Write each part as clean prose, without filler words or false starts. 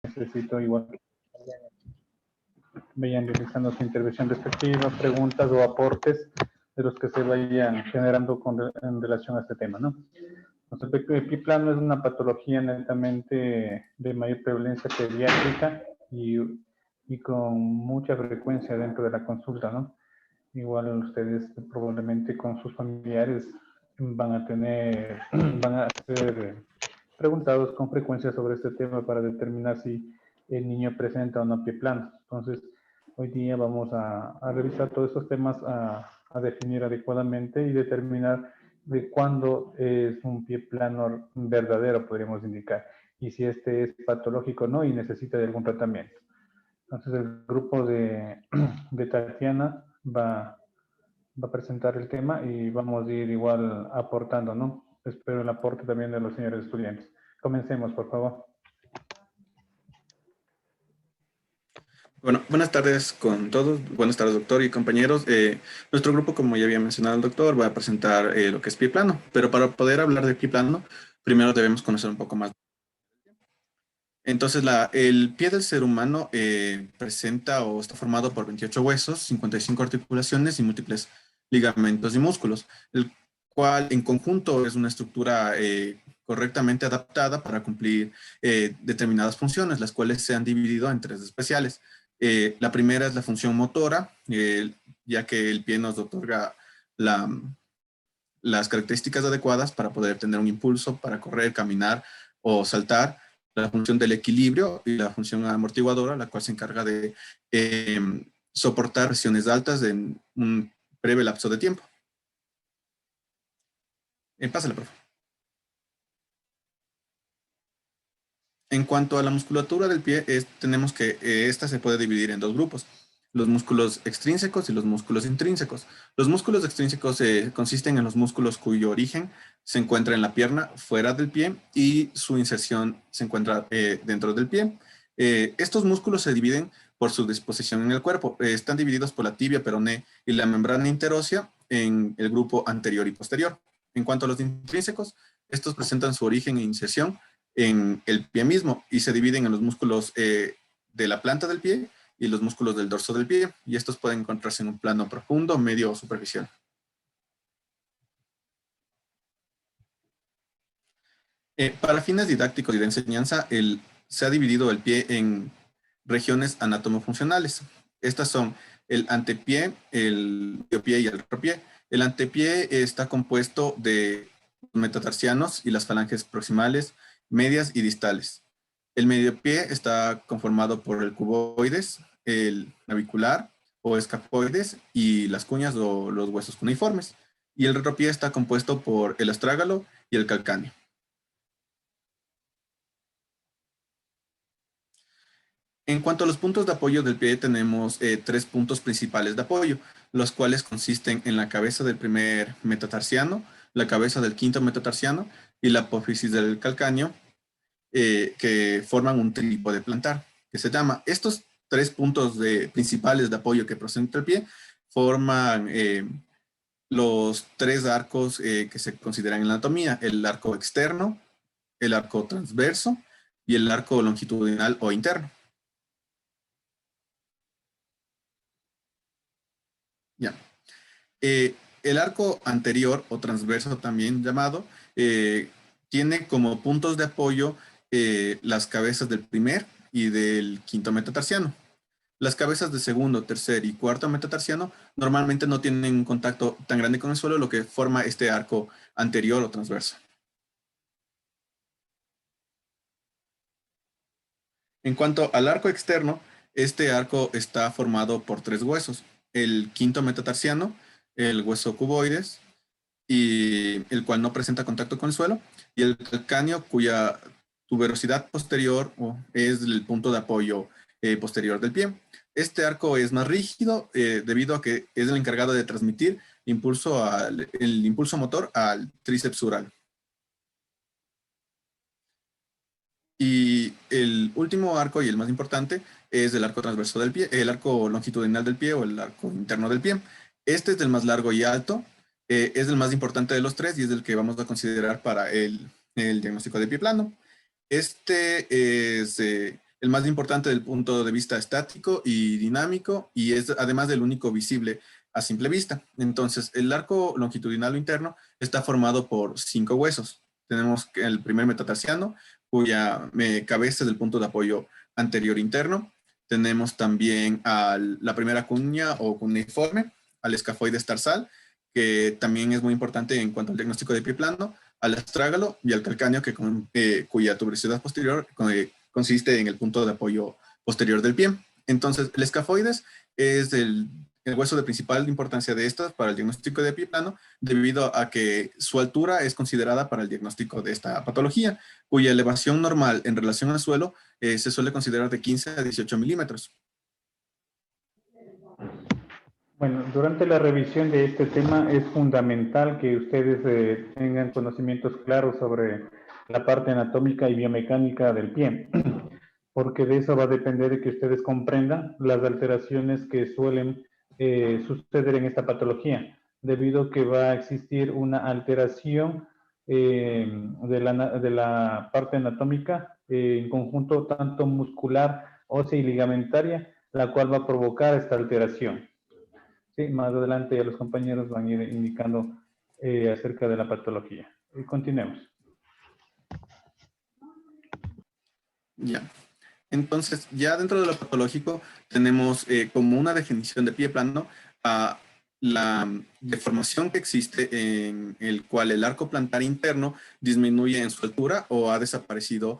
necesito igual que vayan realizando su intervención respectiva, preguntas o aportes de los que se vayan generando en relación a este tema, ¿no? Entonces, el pie plano es una patología netamente de mayor prevalencia pediátrica y con mucha frecuencia dentro de la consulta, ¿no? Igual ustedes probablemente con sus familiares van a ser preguntados con frecuencia sobre este tema para determinar si el niño presenta o no pie plano. Entonces, hoy día vamos a revisar todos estos temas, a definir adecuadamente y determinar de cuándo es un pie plano verdadero, podríamos indicar, y si este es patológico o no y necesita de algún tratamiento. Entonces, el grupo de Tatiana va a presentar el tema y vamos a ir igual aportando, ¿no? Espero el aporte también de los señores estudiantes. Comencemos, por favor. Bueno, buenas tardes con todos. Buenas tardes, doctor y compañeros. Nuestro grupo, como ya había mencionado el doctor, va a presentar lo que es pie plano. Pero para poder hablar de pie plano, primero debemos conocer un poco más. Entonces, el pie del ser humano presenta o está formado por 28 huesos, 55 articulaciones y múltiples ligamentos y músculos, el cual en conjunto es una estructura correctamente adaptada para cumplir determinadas funciones, las cuales se han dividido en tres especiales. La primera es la función motora, ya que el pie nos otorga las características adecuadas para poder tener un impulso para correr, caminar o saltar. La función del equilibrio y la función amortiguadora, la cual se encarga de soportar presiones altas en un breve lapso de tiempo. Pásale, por favor. En cuanto a la musculatura del pie, tenemos que esta se puede dividir en dos grupos: los músculos extrínsecos y los músculos intrínsecos. Los músculos extrínsecos consisten en los músculos cuyo origen se encuentra en la pierna, fuera del pie, y su inserción se encuentra dentro del pie. Estos músculos se dividen por su disposición en el cuerpo. Están divididos por la tibia, peroné y la membrana interósea en el grupo anterior y posterior. En cuanto a los intrínsecos, estos presentan su origen e inserción en el pie mismo y se dividen en los músculos de la planta del pie y los músculos del dorso del pie, y estos pueden encontrarse en un plano profundo, medio o superficial. Para fines didácticos y de enseñanza, se ha dividido el pie en regiones anatomofuncionales. Estas son el antepié, el mediopié y el retropié. El antepié está compuesto de los metatarsianos y las falanges proximales, medias y distales. El mediopié está conformado por el cuboides, el navicular o escafoides y las cuñas o los huesos cuneiformes. Y el retropié está compuesto por el astrágalo y el calcáneo. En cuanto a los puntos de apoyo del pie, tenemos tres puntos principales de apoyo, los cuales consisten en la cabeza del primer metatarsiano, la cabeza del quinto metatarsiano y la apófisis del calcáneo, que forman un trípode plantar, que se llama. Estos tres puntos principales de apoyo que presenta el pie forman los tres arcos que se consideran en la anatomía: el arco externo, el arco transverso y el arco longitudinal o interno. Ya. El arco anterior o transverso, también llamado, tiene como puntos de apoyo las cabezas del primer y del quinto metatarsiano. Las cabezas de segundo, tercer y cuarto metatarsiano normalmente no tienen un contacto tan grande con el suelo, lo que forma este arco anterior o transverso. En cuanto al arco externo, este arco está formado por tres huesos: el quinto metatarsiano, el hueso cuboides, y el cual no presenta contacto con el suelo, y el calcáneo, cuya tuberosidad posterior es el punto de apoyo posterior del pie. Este arco es más rígido debido a que es el encargado de transmitir el impulso motor al tríceps sural. Y el último arco, y el más importante, es el arco transverso del pie, el arco longitudinal del pie o el arco interno del pie. Este es el más largo y alto, es el más importante de los tres y es el que vamos a considerar para el diagnóstico de pie plano. Este es el más importante del punto de vista estático y dinámico, y es además del único visible a simple vista. Entonces, el arco longitudinal o interno está formado por 5 huesos. Tenemos el primer metatarsiano, cuya cabeza es el punto de apoyo anterior interno. Tenemos también a la primera cuña o cuneiforme, al escafoides tarsal, que también es muy importante en cuanto al diagnóstico de pie plano, al astrágalo y al calcáneo, cuya tuberosidad posterior consiste en el punto de apoyo posterior del pie. Entonces, el escafoides es el hueso de principal importancia de estas para el diagnóstico de pie plano, debido a que su altura es considerada para el diagnóstico de esta patología, cuya elevación normal en relación al suelo se suele considerar de 15 a 18 milímetros. Bueno, durante la revisión de este tema es fundamental que ustedes tengan conocimientos claros sobre la parte anatómica y biomecánica del pie, porque de eso va a depender de que ustedes comprendan las alteraciones que suelen suceder en esta patología, debido a que va a existir una alteración de la parte anatómica en conjunto tanto muscular, ósea y ligamentaria, la cual va a provocar esta alteración. Sí, más adelante ya los compañeros van a ir indicando acerca de la patología. Continuemos. Ya. Entonces, ya dentro de lo patológico tenemos como una definición de pie plano a la deformación que existe en el cual el arco plantar interno disminuye en su altura o ha desaparecido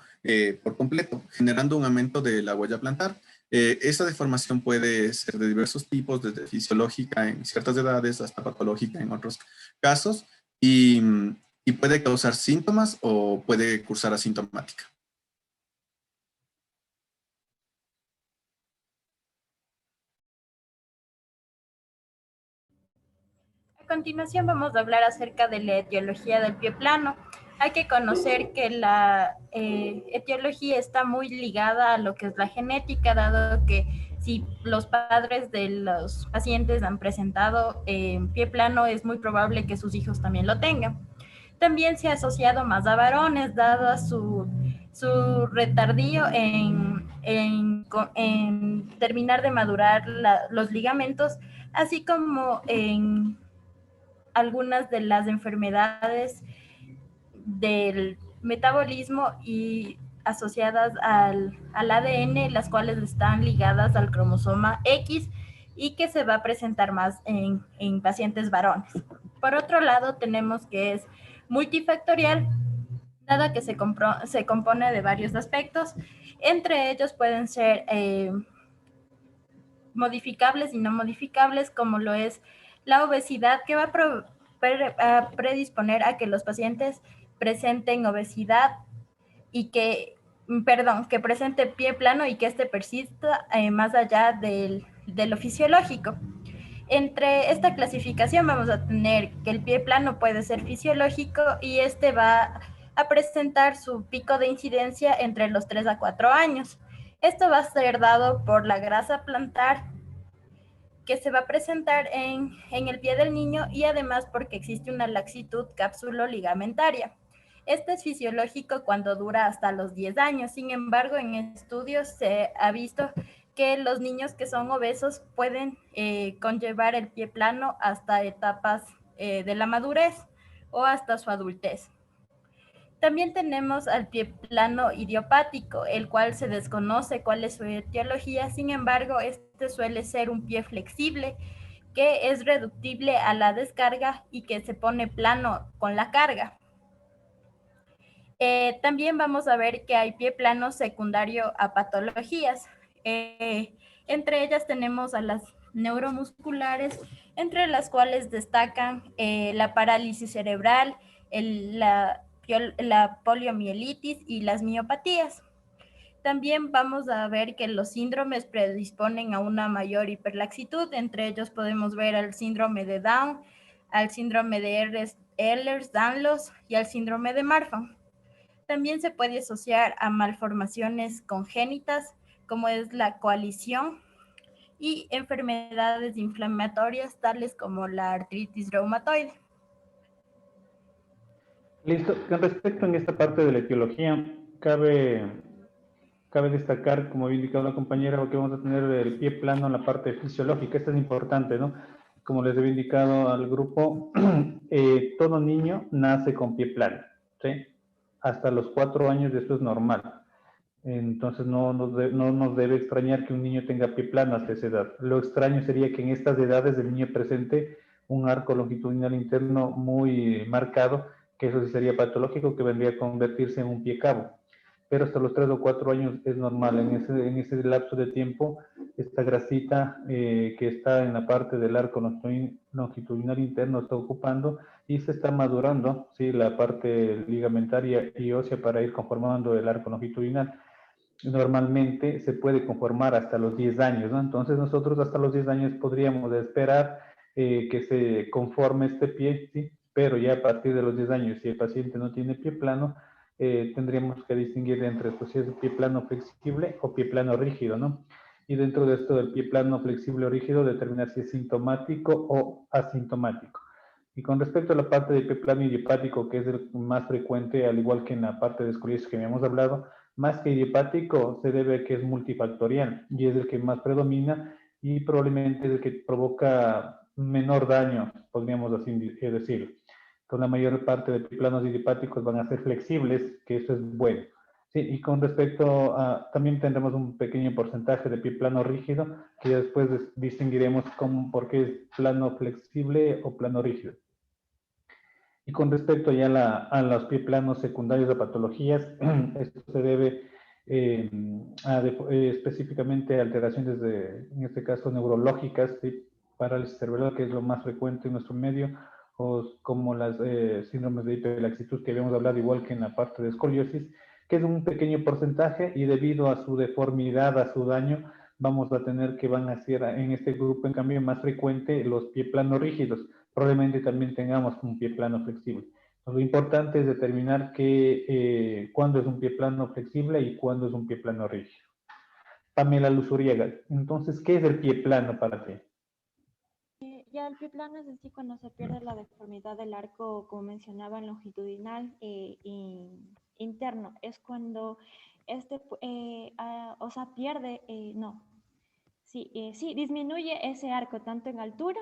por completo, generando un aumento de la huella plantar. Esa deformación puede ser de diversos tipos, desde fisiológica en ciertas edades hasta patológica en otros casos, y puede causar síntomas o puede cursar asintomática. A continuación vamos a hablar acerca de la etiología del pie plano. Hay que conocer que la etiología está muy ligada a lo que es la genética, dado que si los padres de los pacientes han presentado pie plano, es muy probable que sus hijos también lo tengan. También se ha asociado más a varones, dado a su retardío en terminar de madurar los ligamentos, así como en algunas de las enfermedades del metabolismo y asociadas al ADN, las cuales están ligadas al cromosoma X y que se va a presentar más en pacientes varones. Por otro lado, tenemos que es multifactorial, dada que se compone de varios aspectos. Entre ellos pueden ser modificables y no modificables, como lo es la obesidad, que va a predisponer a que los pacientes presenten obesidad y que presente pie plano y que este persista más allá de lo fisiológico. Entre esta clasificación vamos a tener que el pie plano puede ser fisiológico y este va a presentar su pico de incidencia entre los 3 a 4 años. Esto va a ser dado por la grasa plantar que se va a presentar en el pie del niño y además porque existe una laxitud cápsulo-ligamentaria. Este es fisiológico cuando dura hasta los 10 años. Sin embargo, en estudios se ha visto que los niños que son obesos pueden conllevar el pie plano hasta etapas de la madurez o hasta su adultez. También tenemos al pie plano idiopático, el cual se desconoce cuál es su etiología. Sin embargo, este suele ser un pie flexible que es reductible a la descarga y que se pone plano con la carga. También vamos a ver que hay pie plano secundario a patologías. Entre ellas tenemos a las neuromusculares, entre las cuales destacan la parálisis cerebral, la poliomielitis y las miopatías. También vamos a ver que los síndromes predisponen a una mayor hiperlaxitud. Entre ellos podemos ver al síndrome de Down, al síndrome de Ehlers-Danlos y al síndrome de Marfan. También se puede asociar a malformaciones congénitas, como es la coalición, y enfermedades inflamatorias, tales como la artritis reumatoide. Listo. Con respecto en esta parte de la etiología, cabe cabe destacar, como había indicado la compañera, que vamos a tener el pie plano en la parte fisiológica. Esto es importante, ¿no? Como les había indicado al grupo, todo niño nace con pie plano, ¿sí? Hasta los 4 años esto es normal. Entonces no nos debe extrañar que un niño tenga pie plano hasta esa edad. Lo extraño sería que en estas edades el niño presente un arco longitudinal interno muy marcado, que eso sí sería patológico, que vendría a convertirse en un pie cabo. Pero hasta los 3 o 4 años es normal. En ese lapso de tiempo, esta grasita que está en la parte del arco longitudinal interno está ocupando y se está madurando, ¿sí? La parte ligamentaria y ósea para ir conformando el arco longitudinal. Normalmente se puede conformar hasta los 10 años, ¿no? Entonces nosotros hasta los 10 años podríamos esperar que se conforme este pie, ¿sí? Pero ya a partir de los 10 años, si el paciente no tiene pie plano, tendríamos que distinguir entre pues, si es pie plano flexible o pie plano rígido, ¿no? Y dentro de esto del pie plano flexible o rígido, determinar si es sintomático o asintomático. Y con respecto a la parte de pie plano idiopático, que es el más frecuente, al igual que en la parte de escoliosis que habíamos hablado, más que idiopático se debe a que es multifactorial y es el que más predomina y probablemente es el que provoca menor daño, podríamos así decirlo. Con la mayor parte de planos idiopáticos van a ser flexibles, que eso es bueno. Sí, y con respecto a, también tendremos un pequeño porcentaje de pie plano rígido, que después distinguiremos por qué es plano flexible o plano rígido. Y con respecto ya a los pie planos secundarios de patologías, esto se debe específicamente a alteraciones en este caso, neurológicas, ¿sí? Parálisis cerebral, que es lo más frecuente en nuestro medio, o como las síndromes de hipelaxitud que habíamos hablado, igual que en la parte de escoliosis, que es un pequeño porcentaje y debido a su deformidad, a su daño, vamos a tener que van a ser en este grupo, en cambio, más frecuente los pie planos rígidos. Probablemente también tengamos un pie plano flexible. Lo importante es determinar cuándo es un pie plano flexible y cuándo es un pie plano rígido. Pamela Luzuriaga, entonces, ¿qué es el pie plano para ti? Ya el pie plano es así cuando se pierde la deformidad del arco, como mencionaban, longitudinal interno. Es cuando o sea, pierde, no, sí, sí, disminuye ese arco tanto en altura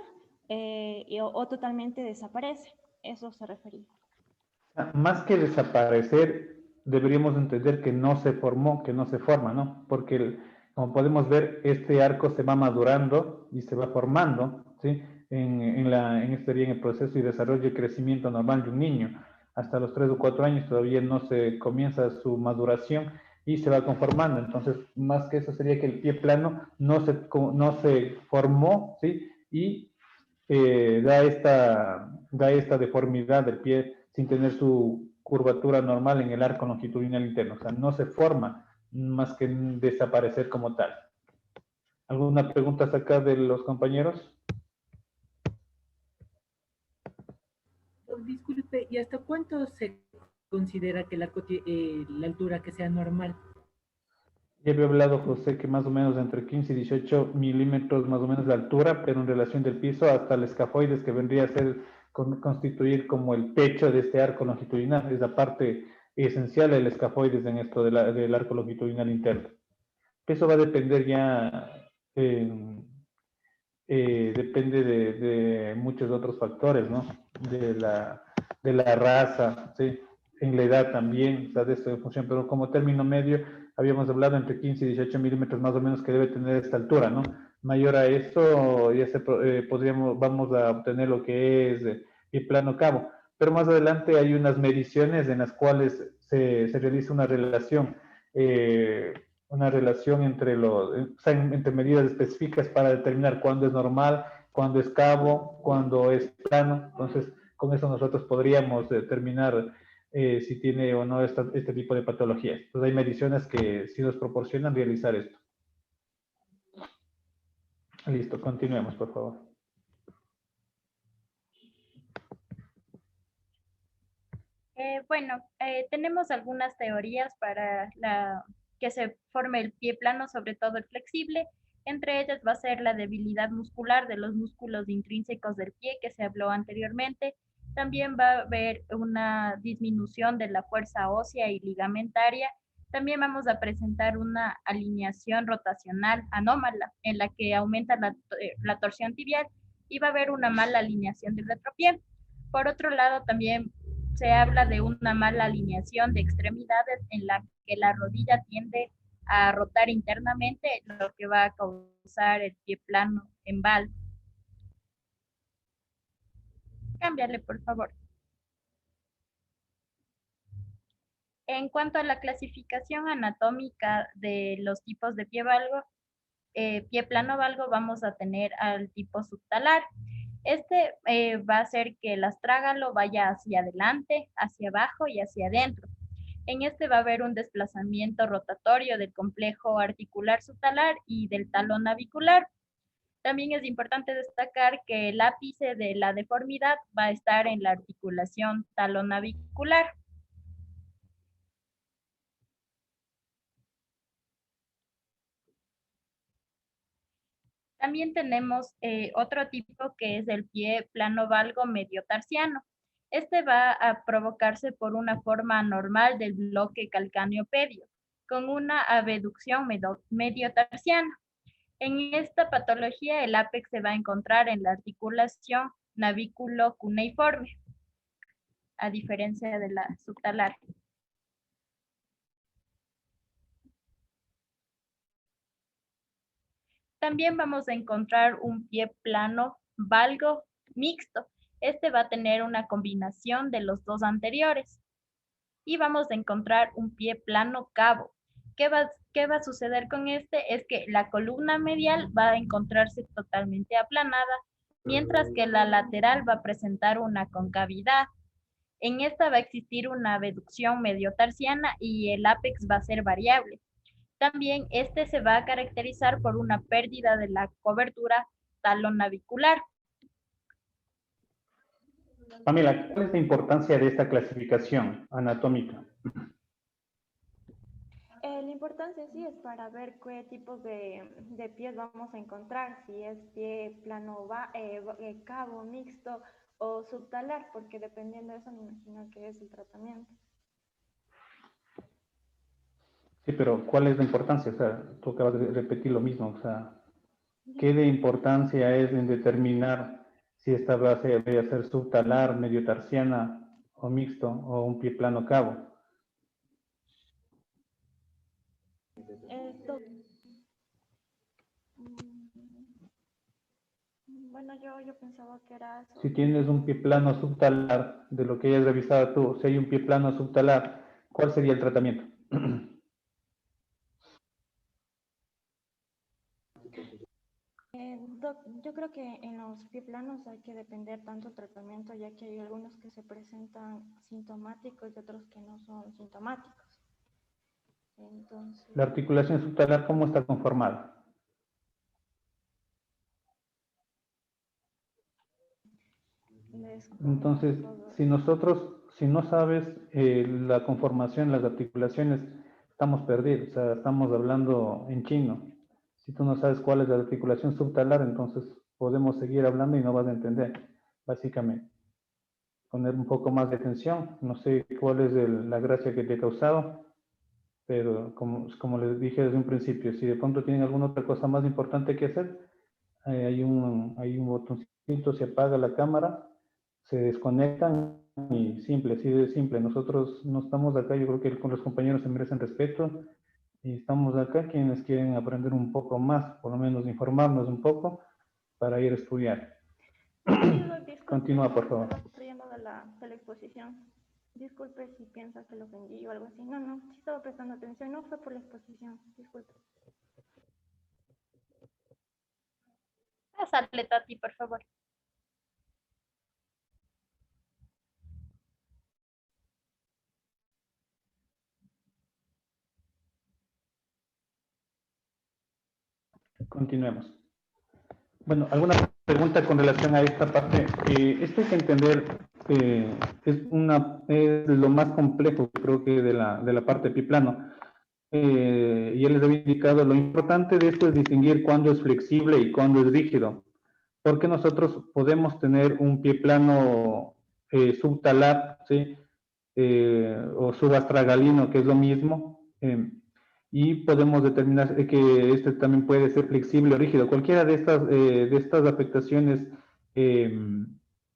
o totalmente desaparece. Eso se refería. Más que desaparecer, deberíamos entender que no se formó, que no se forma, ¿no? Porque como podemos ver, este arco se va madurando y se va formando, ¿sí? En el proceso y desarrollo y crecimiento normal de un niño. Hasta los 3 o 4 años todavía no se comienza su maduración y se va conformando. Entonces, más que eso sería que el pie plano no se formó, ¿sí? Y da esta deformidad del pie sin tener su curvatura normal en el arco longitudinal interno. O sea, no se forma más que desaparecer como tal. ¿Alguna pregunta acá de los compañeros? Disculpe, ¿y hasta cuánto se considera que la altura que sea normal? Ya había hablado, José, que más o menos entre 15 y 18 milímetros más o menos de altura, pero en relación del piso hasta el escafoides, que vendría a ser constituir como el pecho de este arco longitudinal. Es la parte esencial del escafoides en esto del arco longitudinal interno. Eso va a depender ya, depende de muchos otros factores, ¿no? De la raza, ¿sí? En la edad también, o sea, de esto en función, pero como término medio, habíamos hablado entre 15 y 18 milímetros más o menos que debe tener esta altura, ¿no? Mayor a esto, ya vamos a obtener lo que es el plano cabo. Pero más adelante hay unas mediciones en las cuales se realiza una relación entre medidas específicas para determinar cuándo es normal, cuándo es cabo, cuándo es plano. Entonces, con eso nosotros podríamos determinar si tiene o no este tipo de patologías. Entonces, hay mediciones que sí nos proporcionan realizar esto. Listo, continuemos, por favor. Tenemos algunas teorías para que se forme el pie plano, sobre todo el flexible. Entre ellas va a ser la debilidad muscular de los músculos intrínsecos del pie que se habló anteriormente. También va a haber una disminución de la fuerza ósea y ligamentaria También vamos a presentar una alineación rotacional anómala en la que aumenta la torsión tibial y va a haber una mala alineación del retropié. Por otro lado, también se habla de una mala alineación de extremidades en la que la rodilla tiende a rotar internamente, lo que va a causar el pie plano en valgo. Cámbiale, por favor. En cuanto a la clasificación anatómica de los tipos de pie valgo, pie plano valgo, vamos a tener al tipo subtalar. Este va a hacer que el astrágalo vaya hacia adelante, hacia abajo y hacia adentro. En este va a haber un desplazamiento rotatorio del complejo articular subtalar y del talón navicular. También es importante destacar que el ápice de la deformidad va a estar en la articulación talón navicular. También tenemos otro tipo que es el pie plano valgo mediotarsiano. Este va a provocarse por una forma anormal del bloque calcáneo-pedio, con una abducción mediotarsiana. En esta patología, el ápex se va a encontrar en la articulación navículo-cuneiforme, a diferencia de la subtalar. También vamos a encontrar un pie plano valgo mixto. Este va a tener una combinación de los dos anteriores. Y vamos a encontrar un pie plano cabo. ¿Qué va a suceder con este? Es que la columna medial va a encontrarse totalmente aplanada, mientras que la lateral va a presentar una concavidad. En esta va a existir una abducción mediotarsiana y el ápex va a ser variable. También este se va a caracterizar por una pérdida de la cobertura talón-navicular. Pamela, ¿cuál es la importancia de esta clasificación anatómica? La importancia sí es para ver qué tipos de pies vamos a encontrar, si es pie plano cabo, mixto o subtalar, porque dependiendo de eso me imagino que es el tratamiento. Sí, pero ¿cuál es la importancia? O sea, tú acabas de repetir lo mismo. O sea, ¿qué de importancia es en determinar si esta base debe ser subtalar, mediotarsiana o mixto o un pie plano cabo? Bueno, yo pensaba que era eso. Si tienes un pie plano subtalar, de lo que hayas revisado tú, si hay un pie plano subtalar, ¿cuál sería el tratamiento? Yo creo que en los pie planos hay que depender tanto del tratamiento, ya que hay algunos que se presentan sintomáticos y otros que no son sintomáticos. Entonces, La articulación subtalar, ¿cómo está conformada? Entonces, si no sabes la conformación, las articulaciones, estamos perdidos, o sea, estamos hablando en chino. Si tú no sabes cuál es la articulación subtalar, entonces podemos seguir hablando y no vas a entender, básicamente. Poner un poco más de atención, no sé cuál es la gracia que te he causado, pero como les dije desde un principio, si de pronto tienen alguna otra cosa más importante que hacer, hay un botoncito, se apaga la cámara, se desconectan y simple, así de simple. Nosotros no estamos acá, yo creo que con los compañeros se merecen respeto y estamos acá quienes quieren aprender un poco más, por lo menos informarnos un poco para ir a estudiar. Continúa, por favor. Estaba riendo de la exposición. Disculpe si piensa que lo ofendí o algo así. No, sí estaba prestando atención, no fue por la exposición, disculpe. Pásale, Tati, por favor. Continuemos. Bueno, ¿alguna pregunta con relación a esta parte? Esto hay que entender, es lo más complejo, creo que de la parte de biplano. Y él les había indicado, lo importante de esto es distinguir cuándo es flexible y cuándo es rígido, porque nosotros podemos tener un pie plano subtalar, ¿sí? O subastragalino, que es lo mismo, Y podemos determinar que este también puede ser flexible o rígido. Cualquiera de estas afectaciones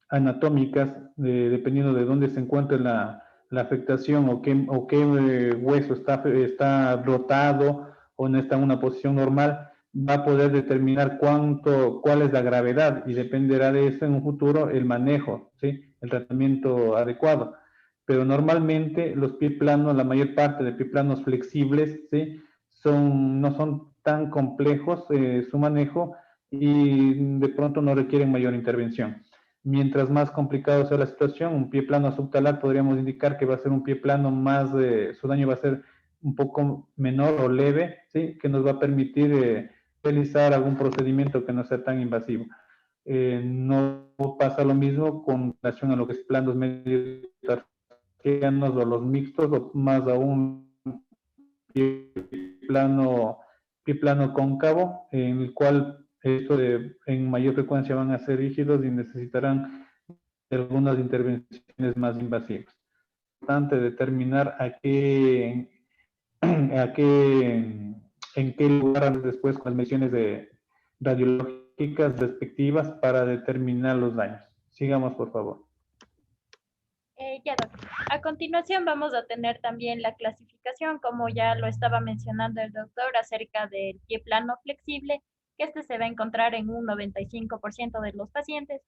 anatómicas, dependiendo de dónde se encuentre la afectación o qué hueso está rotado o no está en una posición normal, va a poder determinar cuál es la gravedad, y dependerá de eso en un futuro el manejo, ¿sí? El tratamiento adecuado. Pero normalmente los pie planos, la mayor parte de pie planos flexibles, ¿sí? No son tan complejos su manejo, y de pronto no requieren mayor intervención. Mientras más complicado sea la situación, un pie plano subtalar podríamos indicar que va a ser un pie plano su daño va a ser un poco menor o leve, ¿sí? Que nos va a permitir realizar algún procedimiento que no sea tan invasivo. No pasa lo mismo con relación a lo que es planos medios tarsianos o los mixtos, o más aún pie plano cóncavo, en el cual en mayor frecuencia van a ser rígidos y necesitarán algunas intervenciones más invasivas. Es importante determinar en qué lugar después con las mediciones radiológicas respectivas para determinar los daños. Sigamos, por favor. Ya, doctor. A continuación vamos a tener también la clasificación, como ya lo estaba mencionando el doctor, acerca del pie plano flexible, que este se va a encontrar en un 95% de los pacientes,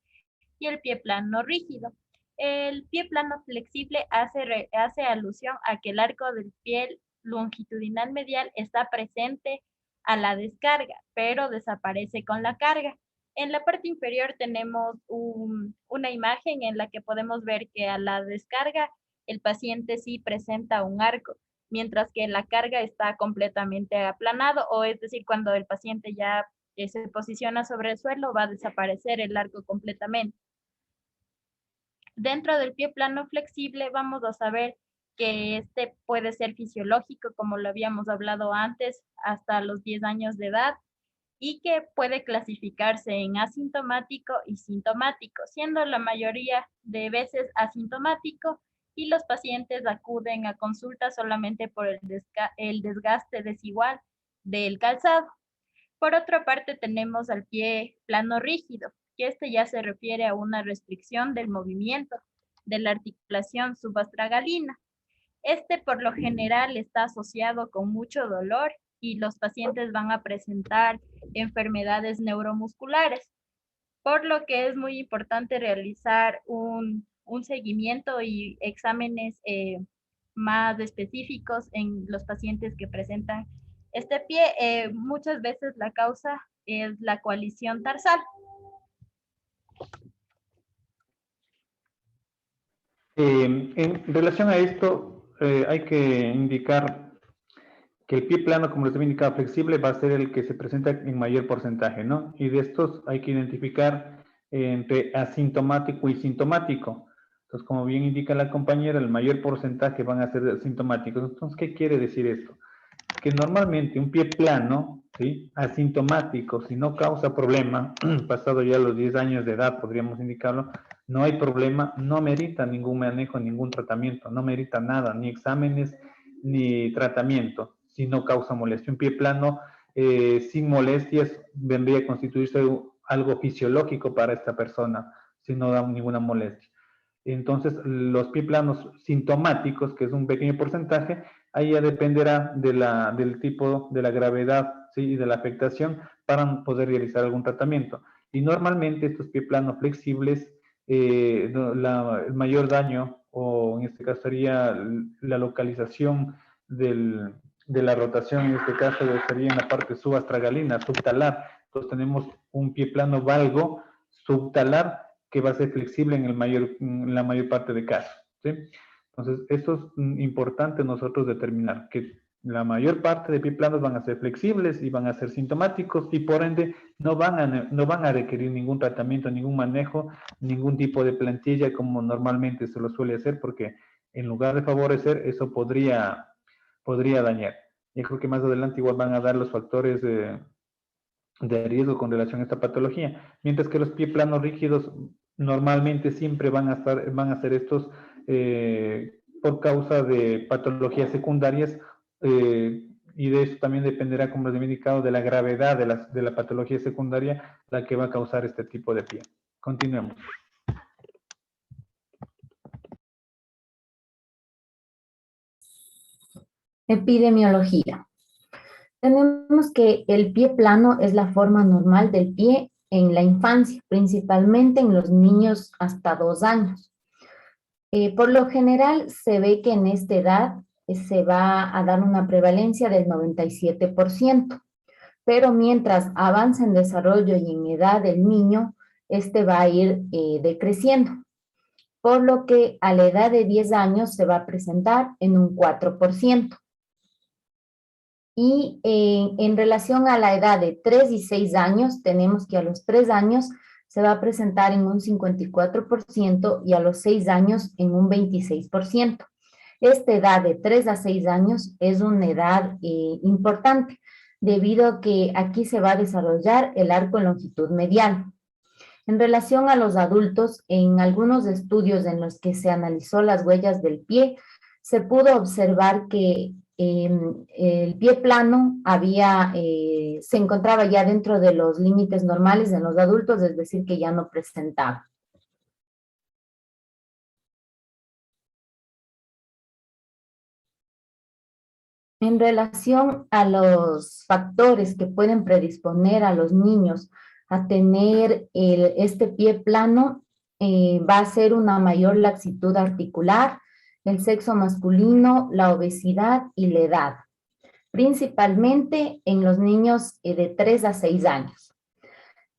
y el pie plano rígido. El pie plano flexible hace alusión a que el arco del pie longitudinal medial está presente a la descarga, pero desaparece con la carga. En la parte inferior tenemos una imagen en la que podemos ver que a la descarga el paciente sí presenta un arco, mientras que la carga está completamente aplanado, o es decir, cuando el paciente ya se posiciona sobre el suelo, va a desaparecer el arco completamente. Dentro del pie plano flexible vamos a saber que este puede ser fisiológico, como lo habíamos hablado antes, hasta los 10 años de edad, y que puede clasificarse en asintomático y sintomático, siendo la mayoría de veces asintomático, y los pacientes acuden a consulta solamente por el desgaste desigual del calzado. Por otra parte, tenemos al pie plano rígido, que este ya se refiere a una restricción del movimiento de la articulación subastragalina. Este por lo general está asociado con mucho dolor, y los pacientes van a presentar enfermedades neuromusculares, por lo que es muy importante realizar un seguimiento y exámenes más específicos en los pacientes que presentan este pie. Muchas veces la causa es la coalición tarsal. En relación a esto, hay que indicar que el pie plano, como les había indicado, flexible, va a ser el que se presenta en mayor porcentaje, ¿no? Y de estos hay que identificar entre asintomático y sintomático. Entonces, como bien indica la compañera, el mayor porcentaje van a ser asintomáticos. Entonces, ¿qué quiere decir esto? Que normalmente un pie plano, ¿sí? Asintomático, si no causa problema, pasado ya los 10 años de edad, podríamos indicarlo, no hay problema, no merita ningún manejo, ningún tratamiento, no merita nada, ni exámenes, ni tratamiento, si no causa molestia. Un pie plano sin molestias vendría a constituirse algo fisiológico para esta persona, si no da ninguna molestia. Entonces, los pie planos sintomáticos, que es un pequeño porcentaje, ahí ya dependerá del tipo, de la gravedad, ¿sí? Y de la afectación para poder realizar algún tratamiento. Y normalmente estos pie planos flexibles, el mayor daño, o en este caso sería la localización de la rotación, en este caso sería en la parte subastragalina, subtalar. Entonces tenemos un pie plano valgo subtalar que va a ser flexible en la mayor parte de casos, ¿sí? Entonces, esto es importante nosotros determinar, que la mayor parte de pie planos van a ser flexibles y van a ser sintomáticos, y por ende no van a requerir ningún tratamiento, ningún manejo, ningún tipo de plantilla como normalmente se lo suele hacer, porque en lugar de favorecer, eso podría dañar. Yo creo que más adelante igual van a dar los factores de riesgo con relación a esta patología, mientras que los pie planos rígidos normalmente siempre van a ser estos por causa de patologías secundarias y de eso también dependerá, como les he indicado, de la gravedad de la patología secundaria, la que va a causar este tipo de pie. Continuemos. Epidemiología. Tenemos que el pie plano es la forma normal del pie en la infancia, principalmente en los niños hasta 2 años. Por lo general se ve que en esta edad se va a dar una prevalencia del 97%, pero mientras avanza en desarrollo y en edad del niño, este va a ir decreciendo, por lo que a la edad de 10 años se va a presentar en un 4%. Y en relación a la edad de 3 y 6 años, tenemos que a los 3 años se va a presentar en un 54% y a los 6 años en un 26%. Esta edad de 3 a 6 años es una edad importante, debido a que aquí se va a desarrollar el arco en longitud medial. En relación a los adultos, en algunos estudios en los que se analizó las huellas del pie, se pudo observar que el pie plano se encontraba ya dentro de los límites normales en los adultos, es decir, que ya no presentaba. En relación a los factores que pueden predisponer a los niños a tener este pie plano, va a ser una mayor laxitud articular, el sexo masculino, la obesidad y la edad, principalmente en los niños de 3 a 6 años.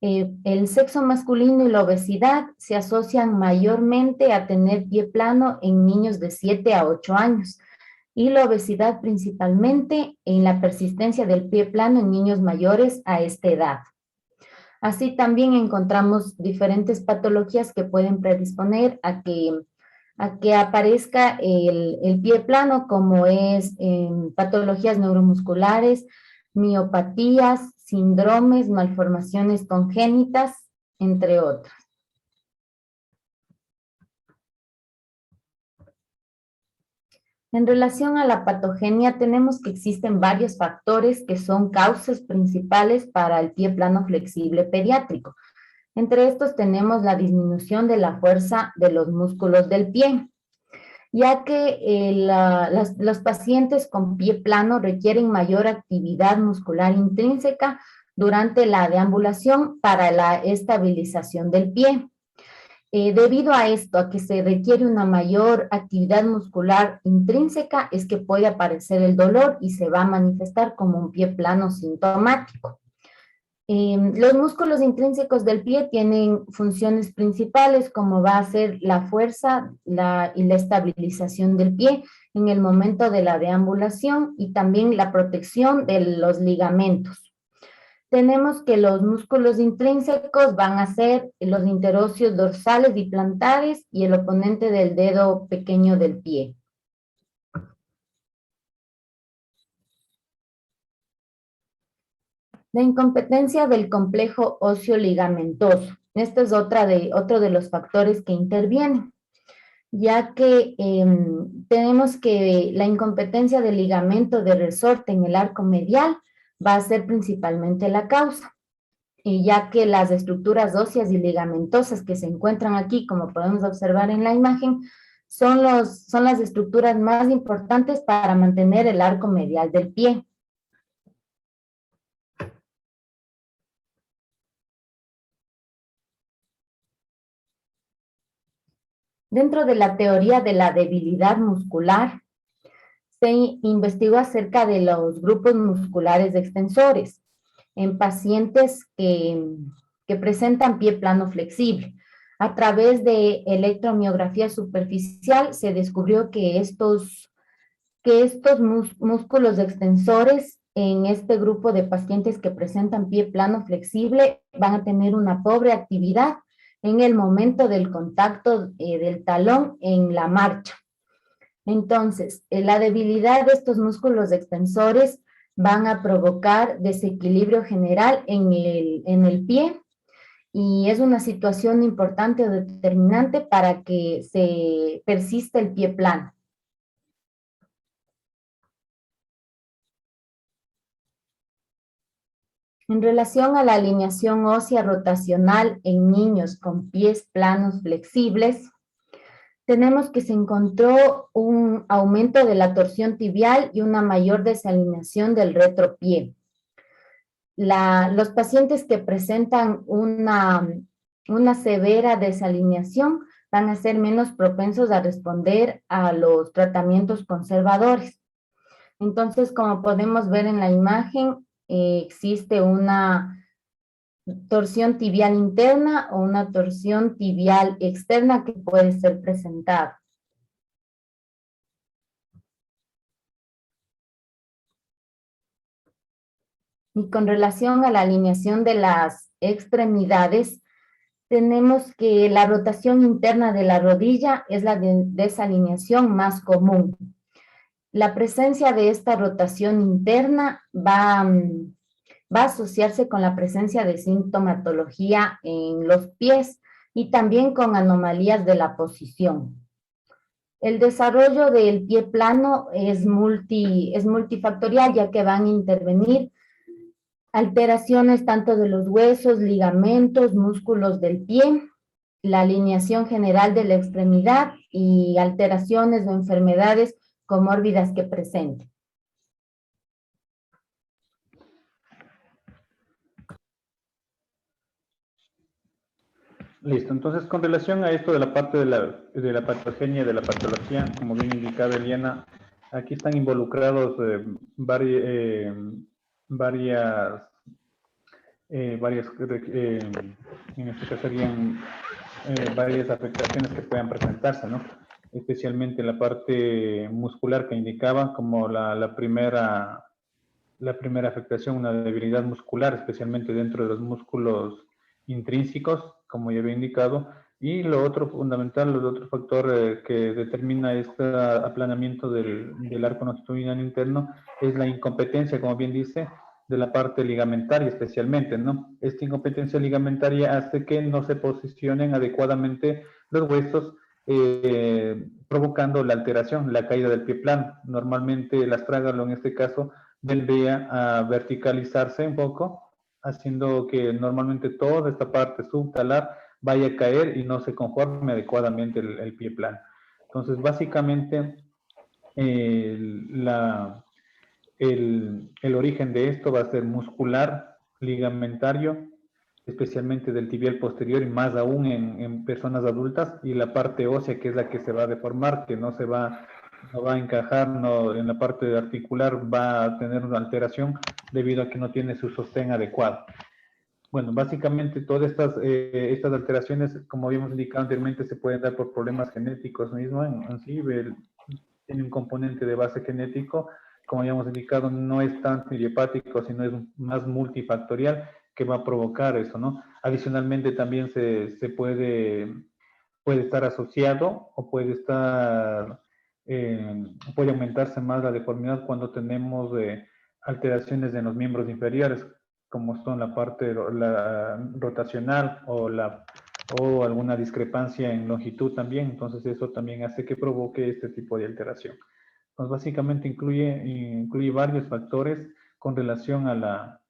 El sexo masculino y la obesidad se asocian mayormente a tener pie plano en niños de 7 a 8 años, y la obesidad principalmente en la persistencia del pie plano en niños mayores a esta edad. Así también encontramos diferentes patologías que pueden predisponer a que aparezca el pie plano, como es patologías neuromusculares, miopatías, síndromes, malformaciones congénitas, entre otras. En relación a la patogenia, tenemos que existen varios factores que son causas principales para el pie plano flexible pediátrico. Entre estos tenemos la disminución de la fuerza de los músculos del pie, ya que los pacientes con pie plano requieren mayor actividad muscular intrínseca durante la deambulación para la estabilización del pie. Debido a esto, a que se requiere una mayor actividad muscular intrínseca, es que puede aparecer el dolor y se va a manifestar como un pie plano sintomático. Los músculos intrínsecos del pie tienen funciones principales, como va a ser la fuerza y la estabilización del pie en el momento de la deambulación, y también la protección de los ligamentos. Tenemos que los músculos intrínsecos van a ser los interóseos dorsales y plantares y el oponente del dedo pequeño del pie. La incompetencia del complejo óseo ligamentoso. Este es otro de los factores que intervienen, ya que tenemos que la incompetencia del ligamento de resorte en el arco medial va a ser principalmente la causa, ya que las estructuras óseas y ligamentosas que se encuentran aquí, como podemos observar en la imagen, son las estructuras más importantes para mantener el arco medial del pie. Dentro de la teoría de la debilidad muscular, se investigó acerca de los grupos musculares extensores en pacientes que presentan pie plano flexible. A través de electromiografía superficial se descubrió que estos músculos extensores en este grupo de pacientes que presentan pie plano flexible van a tener una pobre actividad en el momento del contacto del talón en la marcha. Entonces, la debilidad de estos músculos extensores van a provocar desequilibrio general en el pie, y es una situación importante o determinante para que se persista el pie plano. En relación a la alineación ósea rotacional en niños con pies planos flexibles, tenemos que se encontró un aumento de la torsión tibial y una mayor desalineación del retropié. Los pacientes que presentan una severa desalineación van a ser menos propensos a responder a los tratamientos conservadores. Entonces, como podemos ver en la imagen, existe una torsión tibial interna o una torsión tibial externa que puede ser presentada. Y con relación a la alineación de las extremidades, tenemos que la rotación interna de la rodilla es la desalineación más común. La presencia de esta rotación interna va a asociarse con la presencia de sintomatología en los pies y también con anomalías de la posición. El desarrollo del pie plano es multifactorial, ya que van a intervenir alteraciones tanto de los huesos, ligamentos, músculos del pie, la alineación general de la extremidad y alteraciones o enfermedades comórbidas que presenten. Listo, entonces con relación a esto de la parte de la patogenia y de la patología, como bien indicaba Eliana, aquí están involucrados varias, en este caso serían varias afectaciones que puedan presentarse, ¿no? Especialmente la parte muscular que indicaba como la primera afectación, una debilidad muscular, especialmente dentro de los músculos intrínsecos, como ya había indicado, y lo otro fundamental, el otro factor que determina este aplanamiento del arco longitudinal interno es la incompetencia, como bien dice, de la parte ligamentaria especialmente, ¿no? Esta incompetencia ligamentaria hace que no se posicionen adecuadamente los huesos, provocando la alteración, la caída del pie plano. Normalmente el astrágalo en este caso tendría a verticalizarse un poco, haciendo que normalmente toda esta parte subtalar vaya a caer y no se conforme adecuadamente el pie plano. Entonces, básicamente, el origen de esto va a ser muscular, ligamentario, especialmente del tibial posterior y más aún en personas adultas, y la parte ósea, que es la que se va a deformar, que no va a encajar, en la parte articular va a tener una alteración debido a que no tiene su sostén adecuado. Bueno, básicamente todas estas alteraciones, como habíamos indicado anteriormente, se pueden dar por problemas genéticos mismos en sí, tiene un componente de base genético, como habíamos indicado, no es tanto idiopático, sino es más multifactorial que va a provocar eso, ¿no? Adicionalmente también se puede estar asociado o puede aumentarse más la deformidad cuando tenemos alteraciones en los miembros inferiores, como son la parte rotacional o alguna discrepancia en longitud también. Entonces eso también hace que provoque este tipo de alteración. Entonces básicamente incluye varios factores con relación a la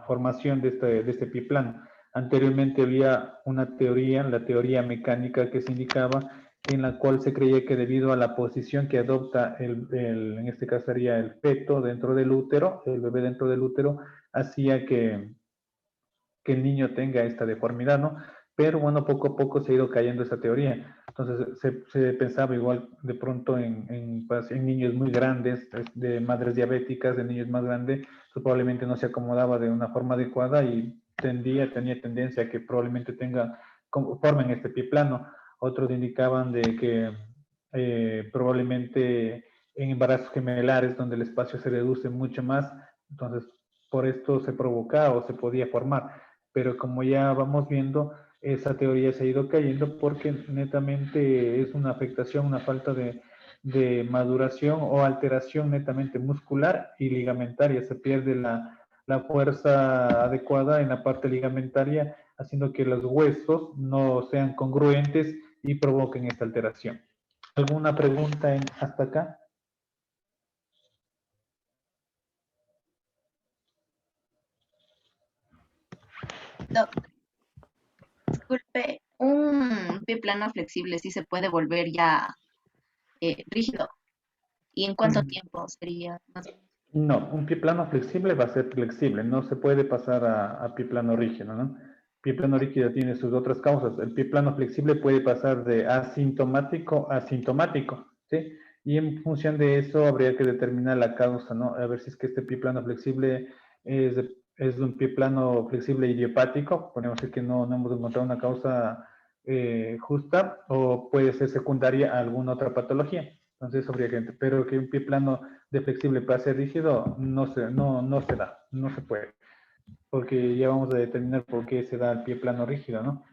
formación de este pie plano. Anteriormente había una teoría, la teoría mecánica, que se indicaba, en la cual se creía que debido a la posición que adopta en este caso sería el feto dentro del útero, el bebé dentro del útero, hacía que el niño tenga esta deformidad, ¿no? Pero bueno, poco a poco se ha ido cayendo esa teoría. Entonces se pensaba igual de pronto en niños muy grandes, de madres diabéticas, de niños más grandes, probablemente no se acomodaba de una forma adecuada y tenía tendencia a que probablemente formen este pie plano. Otros indicaban de que probablemente en embarazos gemelares, donde el espacio se reduce mucho más, entonces por esto se provocaba o se podía formar. Pero como ya vamos viendo, esa teoría se ha ido cayendo porque netamente es una afectación, una falta de maduración o alteración netamente muscular y ligamentaria. Se pierde la fuerza adecuada en la parte ligamentaria, haciendo que los huesos no sean congruentes y provoquen esta alteración. ¿Alguna pregunta hasta acá? Doc, disculpe, un pie plano flexible sí se puede volver ya rígido. ¿Y en cuánto tiempo sería más? No, un pie plano flexible va a ser flexible, no se puede pasar a pie plano rígido, ¿no? Pie plano rígido tiene sus otras causas. El pie plano flexible puede pasar de asintomático a sintomático, ¿sí? Y en función de eso habría que determinar la causa, ¿no? A ver si es que este pie plano flexible es un pie plano flexible idiopático, podemos decir que no hemos encontrado una causa justa, o puede ser secundaria a alguna otra patología. Entonces habría que, pero que un pie plano de flexible para ser rígido no se da, no se puede, porque ya vamos a determinar por qué se da el pie plano rígido, ¿no?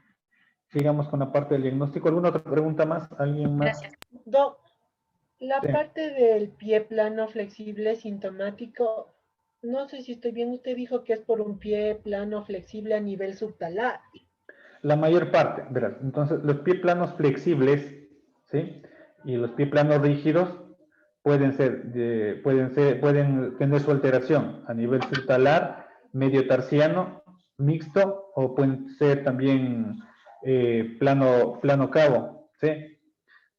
Sigamos con la parte del diagnóstico. ¿Alguna otra pregunta más? ¿Alguien más? Gracias. Doc, la Sí. parte del pie plano flexible sintomático, no sé si estoy bien, usted dijo que es por un pie plano flexible a nivel subtalar. La mayor parte, verás. Entonces, los pie planos flexibles, ¿sí? Y los pie planos rígidos pueden tener su alteración a nivel subtalar, medio tarsiano, mixto, o pueden ser también plano cabo, ¿sí?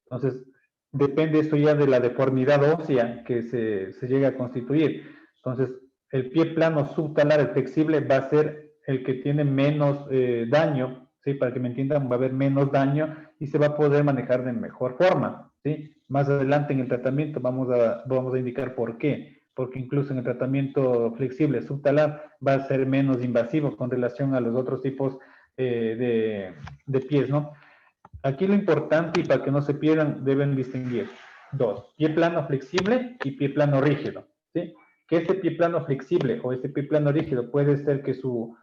Entonces, depende eso ya de la deformidad ósea que se llega a constituir. Entonces, el pie plano subtalar, el flexible, va a ser el que tiene menos daño, ¿sí? Para que me entiendan, va a haber menos daño y se va a poder manejar de mejor forma, ¿sí? Más adelante en el tratamiento vamos a indicar por qué. Porque incluso en el tratamiento flexible subtalar va a ser menos invasivo con relación a los otros tipos de pies, ¿no? Aquí lo importante, y para que no se pierdan, deben distinguir dos: pie plano flexible y pie plano rígido, ¿sí? Que este pie plano flexible o este pie plano rígido puede ser que su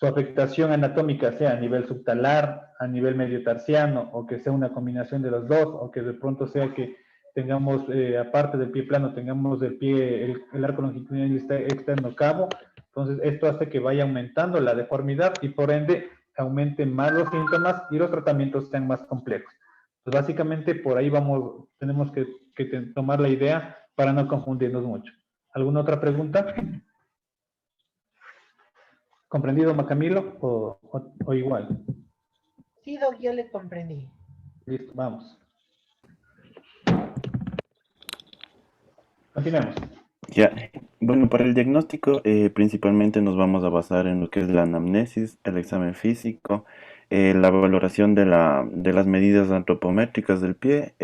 afectación anatómica sea a nivel subtalar, a nivel medio tarsiano, o que sea una combinación de los dos, o que de pronto sea que tengamos, aparte del pie plano, tengamos el arco longitudinal externo cabo. Entonces, esto hace que vaya aumentando la deformidad y por ende aumenten más los síntomas y los tratamientos sean más complejos. Pues básicamente por ahí tenemos que tomar la idea para no confundirnos mucho. ¿Alguna otra pregunta? ¿Comprendido, Macamilo? ¿O igual? Sí, Doc, ya le comprendí. Listo, vamos. Continuemos. Ya, bueno, para el diagnóstico principalmente nos vamos a basar en lo que es la anamnesis, el examen físico, la valoración de las medidas antropométricas del pie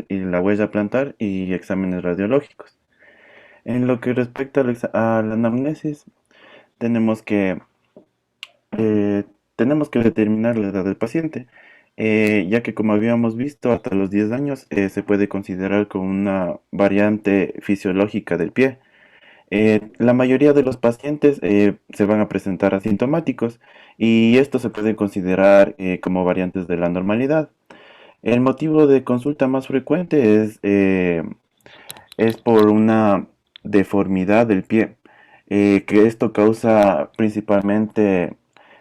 y la huella plantar y exámenes radiológicos. En lo que respecta a la anamnesis, tenemos que, tenemos que determinar la edad del paciente, ya que como habíamos visto, hasta los 10 años se puede considerar como una variante fisiológica del pie. La mayoría de los pacientes se van a presentar asintomáticos y esto se puede considerar como variantes de la normalidad. El motivo de consulta más frecuente es por una deformidad del pie, que esto causa principalmente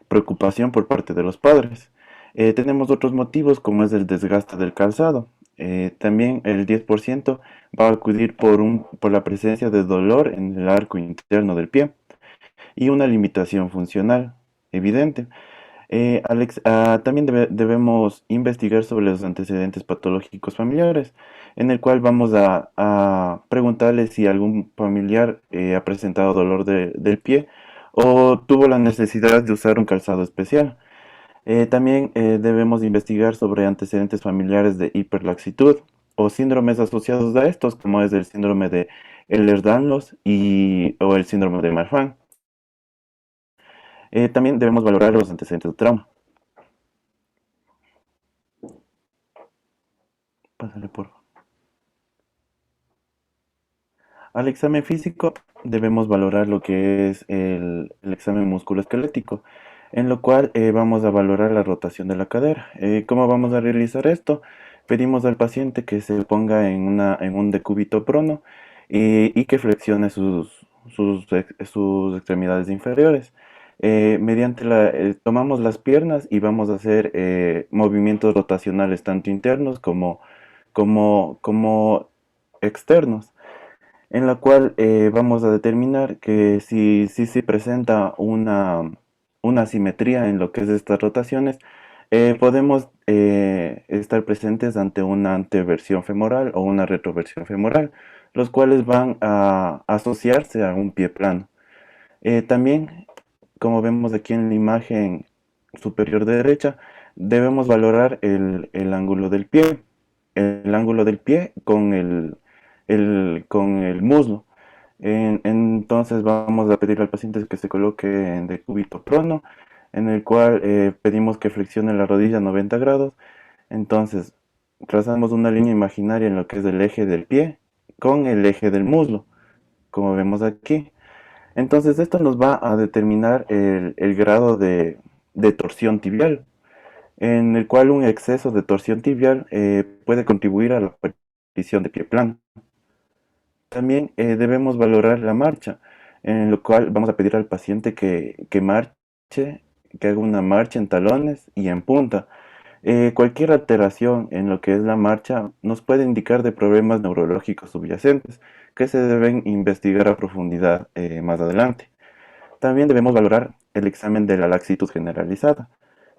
preocupación por parte de los padres. Tenemos otros motivos como es el desgaste del calzado. También el 10% va a acudir por la presencia de dolor en el arco interno del pie y una limitación funcional evidente. También debemos investigar sobre los antecedentes patológicos familiares, en el cual vamos a preguntarle si algún familiar ha presentado dolor del pie o tuvo la necesidad de usar un calzado especial. También debemos investigar sobre antecedentes familiares de hiperlaxitud o síndromes asociados a estos, como es el síndrome de Ehlers-Danlos o el síndrome de Marfan. También debemos valorar los antecedentes de trauma. Pásale, por favor. Al examen físico debemos valorar lo que es el examen musculoesquelético, en lo cual vamos a valorar la rotación de la cadera. ¿Cómo vamos a realizar esto? Pedimos al paciente que se ponga en un decúbito prono y que flexione sus extremidades inferiores. Tomamos las piernas y vamos a hacer movimientos rotacionales tanto internos como externos, en la cual vamos a determinar que si presenta una asimetría en lo que es estas rotaciones, podemos estar presentes ante una anteversión femoral o una retroversión femoral, los cuales van a asociarse a un pie plano. También, como vemos aquí en la imagen superior derecha, debemos valorar el ángulo del pie, con el muslo. Entonces vamos a pedir al paciente que se coloque en decúbito prono, en el cual pedimos que flexione la rodilla a 90 grados. Entonces trazamos una línea imaginaria en lo que es el eje del pie con el eje del muslo, como vemos aquí. Entonces esto nos va a determinar el grado de torsión tibial, en el cual un exceso de torsión tibial puede contribuir a la aparición de pie plano. También debemos valorar la marcha, en lo cual vamos a pedir al paciente que marche, que haga una marcha en talones y en punta. Cualquier alteración en lo que es la marcha nos puede indicar de problemas neurológicos subyacentes que se deben investigar a profundidad más adelante. También debemos valorar el examen de la laxitud generalizada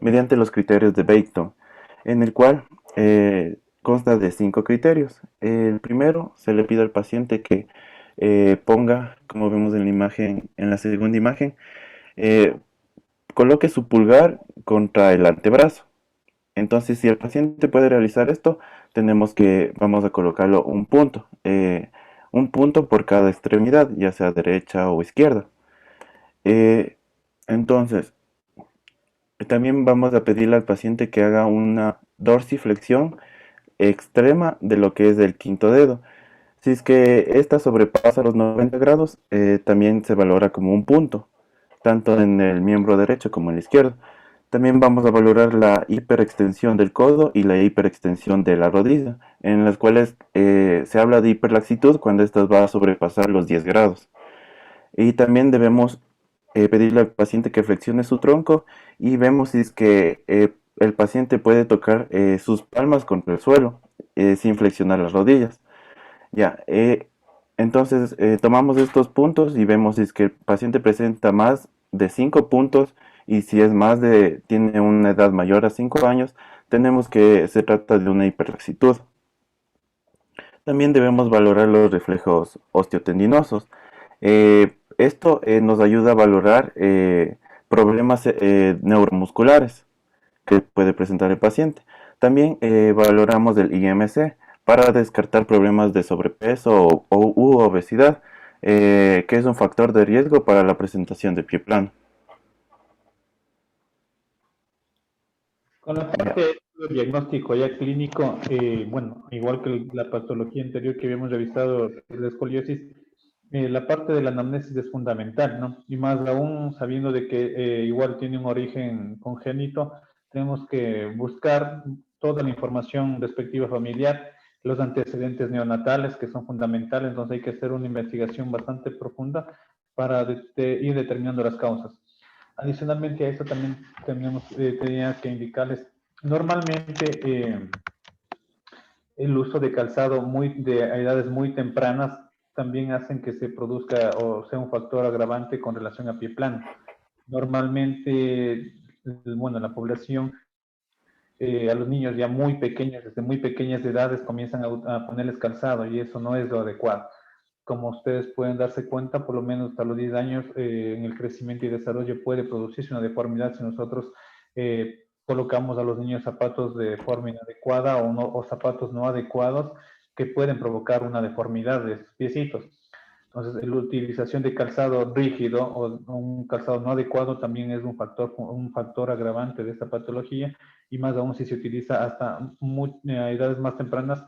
mediante los criterios de Bateson, en el cual consta de 5 criterios. El primero, se le pide al paciente que ponga, como vemos en la imagen, en la segunda imagen, coloque su pulgar contra el antebrazo. Entonces, si el paciente puede realizar esto, vamos a colocarlo un punto por cada extremidad, ya sea derecha o izquierda. Entonces, también vamos a pedirle al paciente que haga una dorsiflexión extrema de lo que es el quinto dedo. Si es que esta sobrepasa los 90 grados, también se valora como un punto, tanto en el miembro derecho como en el izquierdo. También vamos a valorar la hiperextensión del codo y la hiperextensión de la rodilla, en las cuales se habla de hiperlaxitud cuando esta va a sobrepasar los 10 grados. Y también debemos pedirle al paciente que flexione su tronco y vemos si es que el paciente puede tocar sus palmas contra el suelo sin flexionar las rodillas. Ya, entonces tomamos estos puntos y vemos si es que el paciente presenta más de 5 puntos y si es tiene una edad mayor a 5 años, tenemos que se trata de una hiperlaxitud. También debemos valorar los reflejos osteotendinosos. Esto nos ayuda a valorar problemas neuromusculares que puede presentar el paciente. También valoramos el IMC para descartar problemas de sobrepeso u obesidad, que es un factor de riesgo para la presentación de pie plano. Con la parte de diagnóstico ya clínico, bueno, igual que la patología anterior que habíamos revisado, la escoliosis, la parte de la anamnesis es fundamental, ¿no? Y más aún sabiendo de que igual tiene un origen congénito, tenemos que buscar toda la información respectiva familiar, los antecedentes neonatales que son fundamentales, entonces hay que hacer una investigación bastante profunda para ir determinando las causas. Adicionalmente a eso también tenía que indicarles, normalmente el uso de calzado de edades muy tempranas también hacen que se produzca o sea un factor agravante con relación a pie plano. Normalmente, bueno, la población, a los niños ya muy pequeños, desde muy pequeñas edades, comienzan a ponerles calzado y eso no es lo adecuado. Como ustedes pueden darse cuenta, por lo menos hasta los 10 años, en el crecimiento y desarrollo puede producirse una deformidad si nosotros colocamos a los niños zapatos de forma inadecuada o zapatos no adecuados que pueden provocar una deformidad de sus piecitos. Entonces, la utilización de calzado rígido o un calzado no adecuado también es un factor agravante de esta patología, y más aún si se utiliza hasta a edades más tempranas.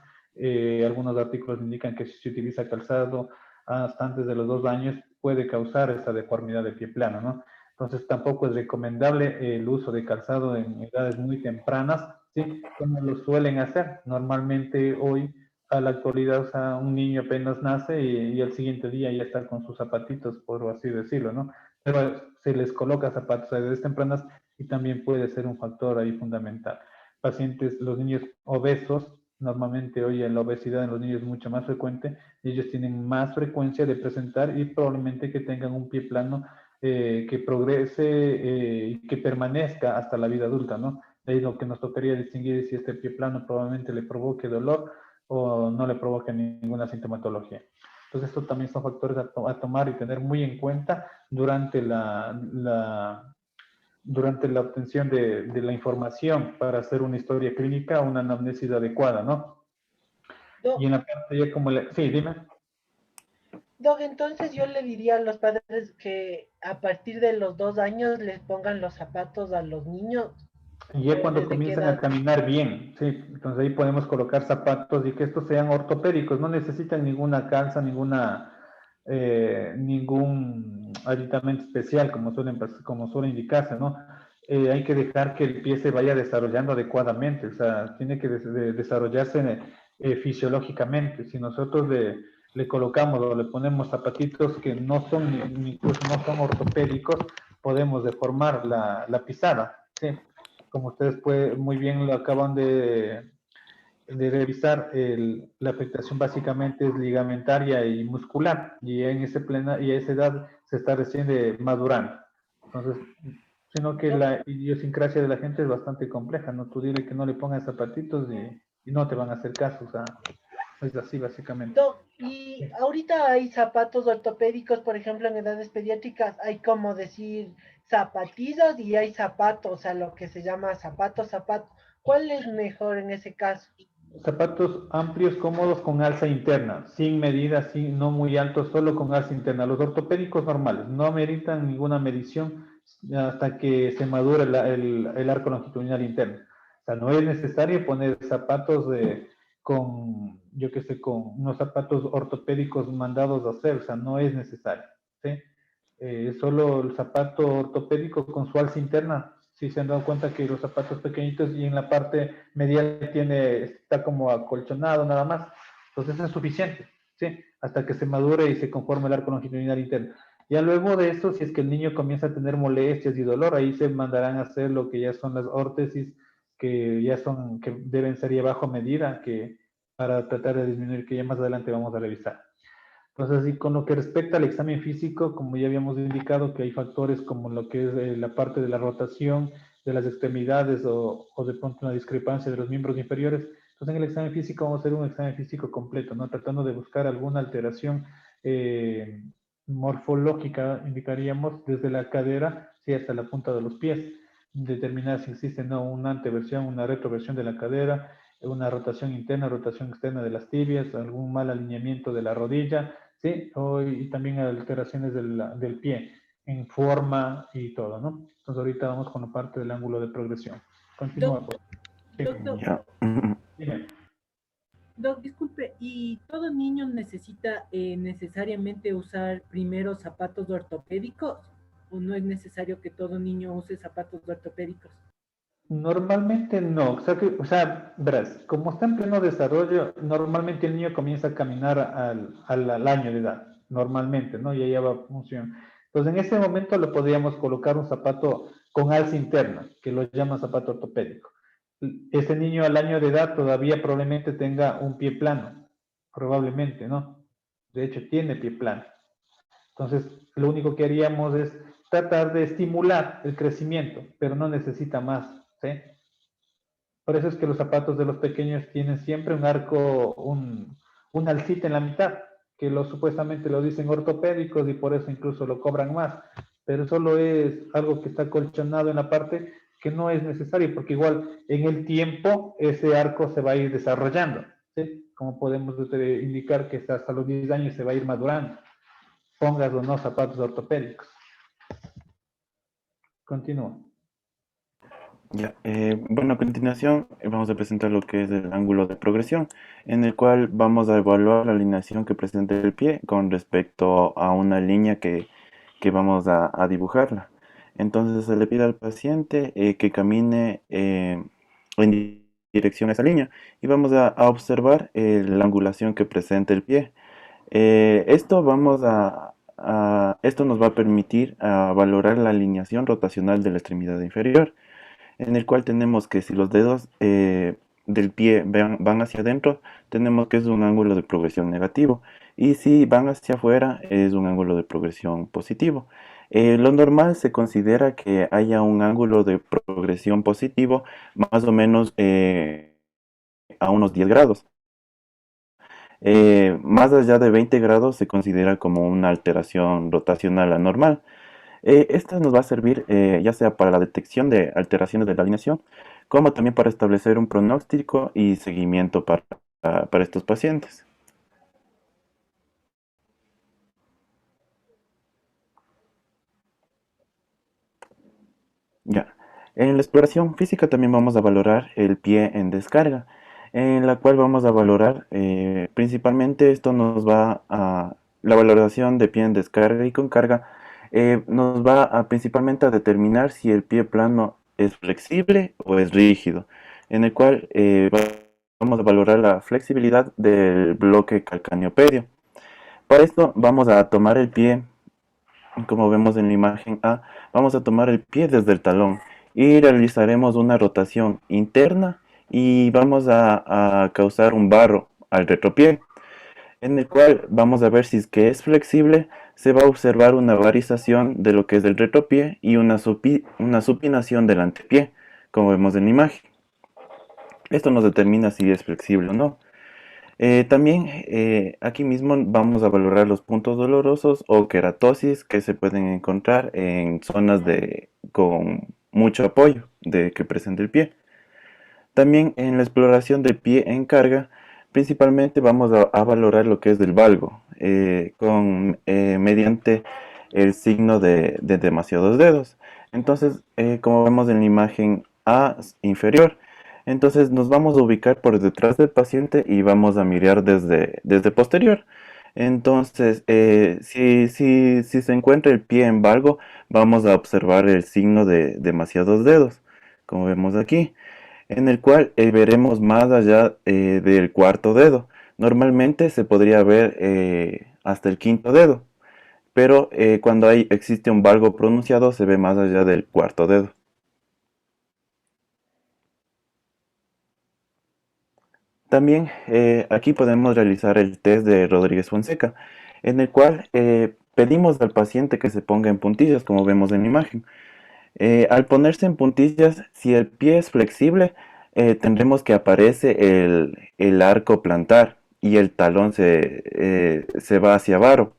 Algunos artículos indican que si se utiliza calzado hasta antes de los 2 años puede causar esta deformidad de pie plano, ¿no? Entonces tampoco es recomendable el uso de calzado en edades muy tempranas, ¿sí? Como lo suelen hacer. Normalmente hoy, a la actualidad, o sea, un niño apenas nace y el siguiente día ya está con sus zapatitos, por así decirlo, ¿no? Pero se les coloca zapatos a edades tempranas y también puede ser un factor ahí fundamental. Pacientes, los niños obesos, normalmente hoy la obesidad en los niños es mucho más frecuente, y ellos tienen más frecuencia de presentar y probablemente que tengan un pie plano que progrese y que permanezca hasta la vida adulta, ¿no? De ahí lo que nos tocaría distinguir es si este pie plano probablemente le provoque dolor o no le provoque ninguna sintomatología. Entonces, estos también son factores a tomar y tener muy en cuenta durante durante la obtención de la información para hacer una historia clínica, una anamnesis adecuada, ¿no? Doc, Y en la parte ya como sí, dime. Doc, entonces yo le diría a los padres que a partir de los 2 años les pongan los zapatos a los niños. Y ya cuando ¿Desde qué comienzan a edad? caminar bien, sí, entonces ahí podemos colocar zapatos y que estos sean ortopédicos, no necesitan ninguna calza, ningún aditamento especial como suele indicarse, ¿no? Hay que dejar que el pie se vaya desarrollando adecuadamente, o sea, tiene que desarrollarse fisiológicamente. Si nosotros le colocamos o le ponemos zapatitos que no son, incluso no son ortopédicos, podemos deformar la pisada, ¿sí? Como ustedes muy bien lo acaban de revisar, la afectación básicamente es ligamentaria y muscular, y en y a esa edad se está recién madurando. Entonces, sino que la idiosincrasia de la gente es bastante compleja, ¿no? Tú dile que no le pongan zapatitos y no te van a hacer caso, o sea, es así básicamente. Doc, y ahorita hay zapatos ortopédicos, por ejemplo, en edades pediátricas, hay como decir zapatizos y hay zapatos, o sea, lo que se llama zapato. ¿Cuál es mejor en ese caso? Zapatos amplios, cómodos, con alza interna, sin medida, no muy altos, solo con alza interna. Los ortopédicos normales no ameritan ninguna medición hasta que se madure el arco longitudinal interno. O sea, no es necesario poner zapatos yo qué sé, con unos zapatos ortopédicos mandados a hacer, o sea, no es necesario, ¿sí? Solo el zapato ortopédico con su alza interna. Si se han dado cuenta que los zapatos pequeñitos y en la parte medial está como acolchonado nada más. Entonces es suficiente, ¿sí? Hasta que se madure y se conforme el arco longitudinal interno. Ya luego de eso, si es que el niño comienza a tener molestias y dolor, ahí se mandarán a hacer lo que ya son las órtesis, que deben ser ya bajo medida, para tratar de disminuir, que ya más adelante vamos a revisar. Entonces, y con lo que respecta al examen físico, como ya habíamos indicado, que hay factores como lo que es la parte de la rotación de las extremidades o de pronto una discrepancia de los miembros inferiores. Entonces, en el examen físico vamos a hacer un examen físico completo, ¿no? Tratando de buscar alguna alteración morfológica, indicaríamos, desde la cadera, sí, hasta la punta de los pies. Determinar si existe no una anteversión, una retroversión de la cadera, una rotación interna, rotación externa de las tibias, algún mal alineamiento de la rodilla, ¿sí? Y también alteraciones del pie en forma y todo, ¿no? Entonces ahorita vamos con la parte del ángulo de progresión. Continúa, Doc, pues. Sí. Doc, Ya. Dime. Doc, disculpe, ¿y todo niño necesita necesariamente usar primero zapatos ortopédicos? ¿O no es necesario que todo niño use zapatos ortopédicos? Normalmente no, o sea, verás, como está en pleno desarrollo, normalmente el niño comienza a caminar al año de edad, normalmente, ¿no? Y ahí ya va función. Entonces, en ese momento le podríamos colocar un zapato con alza interna, que lo llama zapato ortopédico. Ese niño al año de edad todavía probablemente tenga un pie plano, probablemente, ¿no? De hecho, tiene pie plano. Entonces, lo único que haríamos es tratar de estimular el crecimiento, pero no necesita más, ¿sí? Por eso es que los zapatos de los pequeños tienen siempre un arco, una alcita en la mitad, que supuestamente lo dicen ortopédicos y por eso incluso lo cobran más, pero solo es algo que está colchonado en la parte que no es necesario, porque igual en el tiempo ese arco se va a ir desarrollando, ¿sí? Como podemos indicar que hasta los 10 años se va a ir madurando, pongas o no zapatos ortopédicos. Continúa. Ya, bueno, a continuación vamos a presentar lo que es el ángulo de progresión, en el cual vamos a evaluar la alineación que presenta el pie con respecto a una línea que vamos a dibujarla. Entonces se le pide al paciente que camine en dirección a esa línea y vamos a observar la angulación que presenta el pie. Esto nos va a permitir valorar la alineación rotacional de la extremidad inferior, en el cual tenemos que si los dedos del pie van hacia adentro, tenemos que es un ángulo de progresión negativo, y si van hacia afuera es un ángulo de progresión positivo. Lo normal se considera que haya un ángulo de progresión positivo más o menos a unos 10 grados. Más allá de 20 grados se considera como una alteración rotacional anormal. Esta nos va a servir ya sea para la detección de alteraciones de la alineación, como también para establecer un pronóstico y seguimiento para estos pacientes. Ya. En la exploración física también vamos a valorar el pie en descarga, en la cual vamos a valorar principalmente esto nos va a la valoración de pie en descarga y con carga nos va a principalmente a determinar si el pie plano es flexible o es rígido, en el cual vamos a valorar la flexibilidad del bloque calcaneopedio. Para esto vamos a tomar el pie, como vemos en la imagen A, vamos a tomar el pie desde el talón y realizaremos una rotación interna y vamos a causar un barro al retropié, en el cual vamos a ver si es que es flexible, se va a observar una varización de lo que es el retropié y una supinación del antepié, como vemos en la imagen. Esto nos determina si es flexible o no. También aquí mismo vamos a valorar los puntos dolorosos o queratosis que se pueden encontrar en zonas con mucho apoyo que presenta el pie. También en la exploración del pie en carga, principalmente vamos a valorar lo que es del valgo, mediante el signo de demasiados dedos. Entonces, como vemos en la imagen A inferior, entonces nos vamos a ubicar por detrás del paciente y vamos a mirar desde posterior. Entonces, si se encuentra el pie en valgo, vamos a observar el signo de demasiados dedos, como vemos aquí, en el cual veremos más allá del cuarto dedo. Normalmente se podría ver hasta el quinto dedo, pero cuando existe un valgo pronunciado se ve más allá del cuarto dedo. También aquí podemos realizar el test de Rodríguez-Fonseca, en el cual pedimos al paciente que se ponga en puntillas, como vemos en la imagen. Al ponerse en puntillas, si el pie es flexible, tendremos que aparece el arco plantar y el talón se va hacia abajo.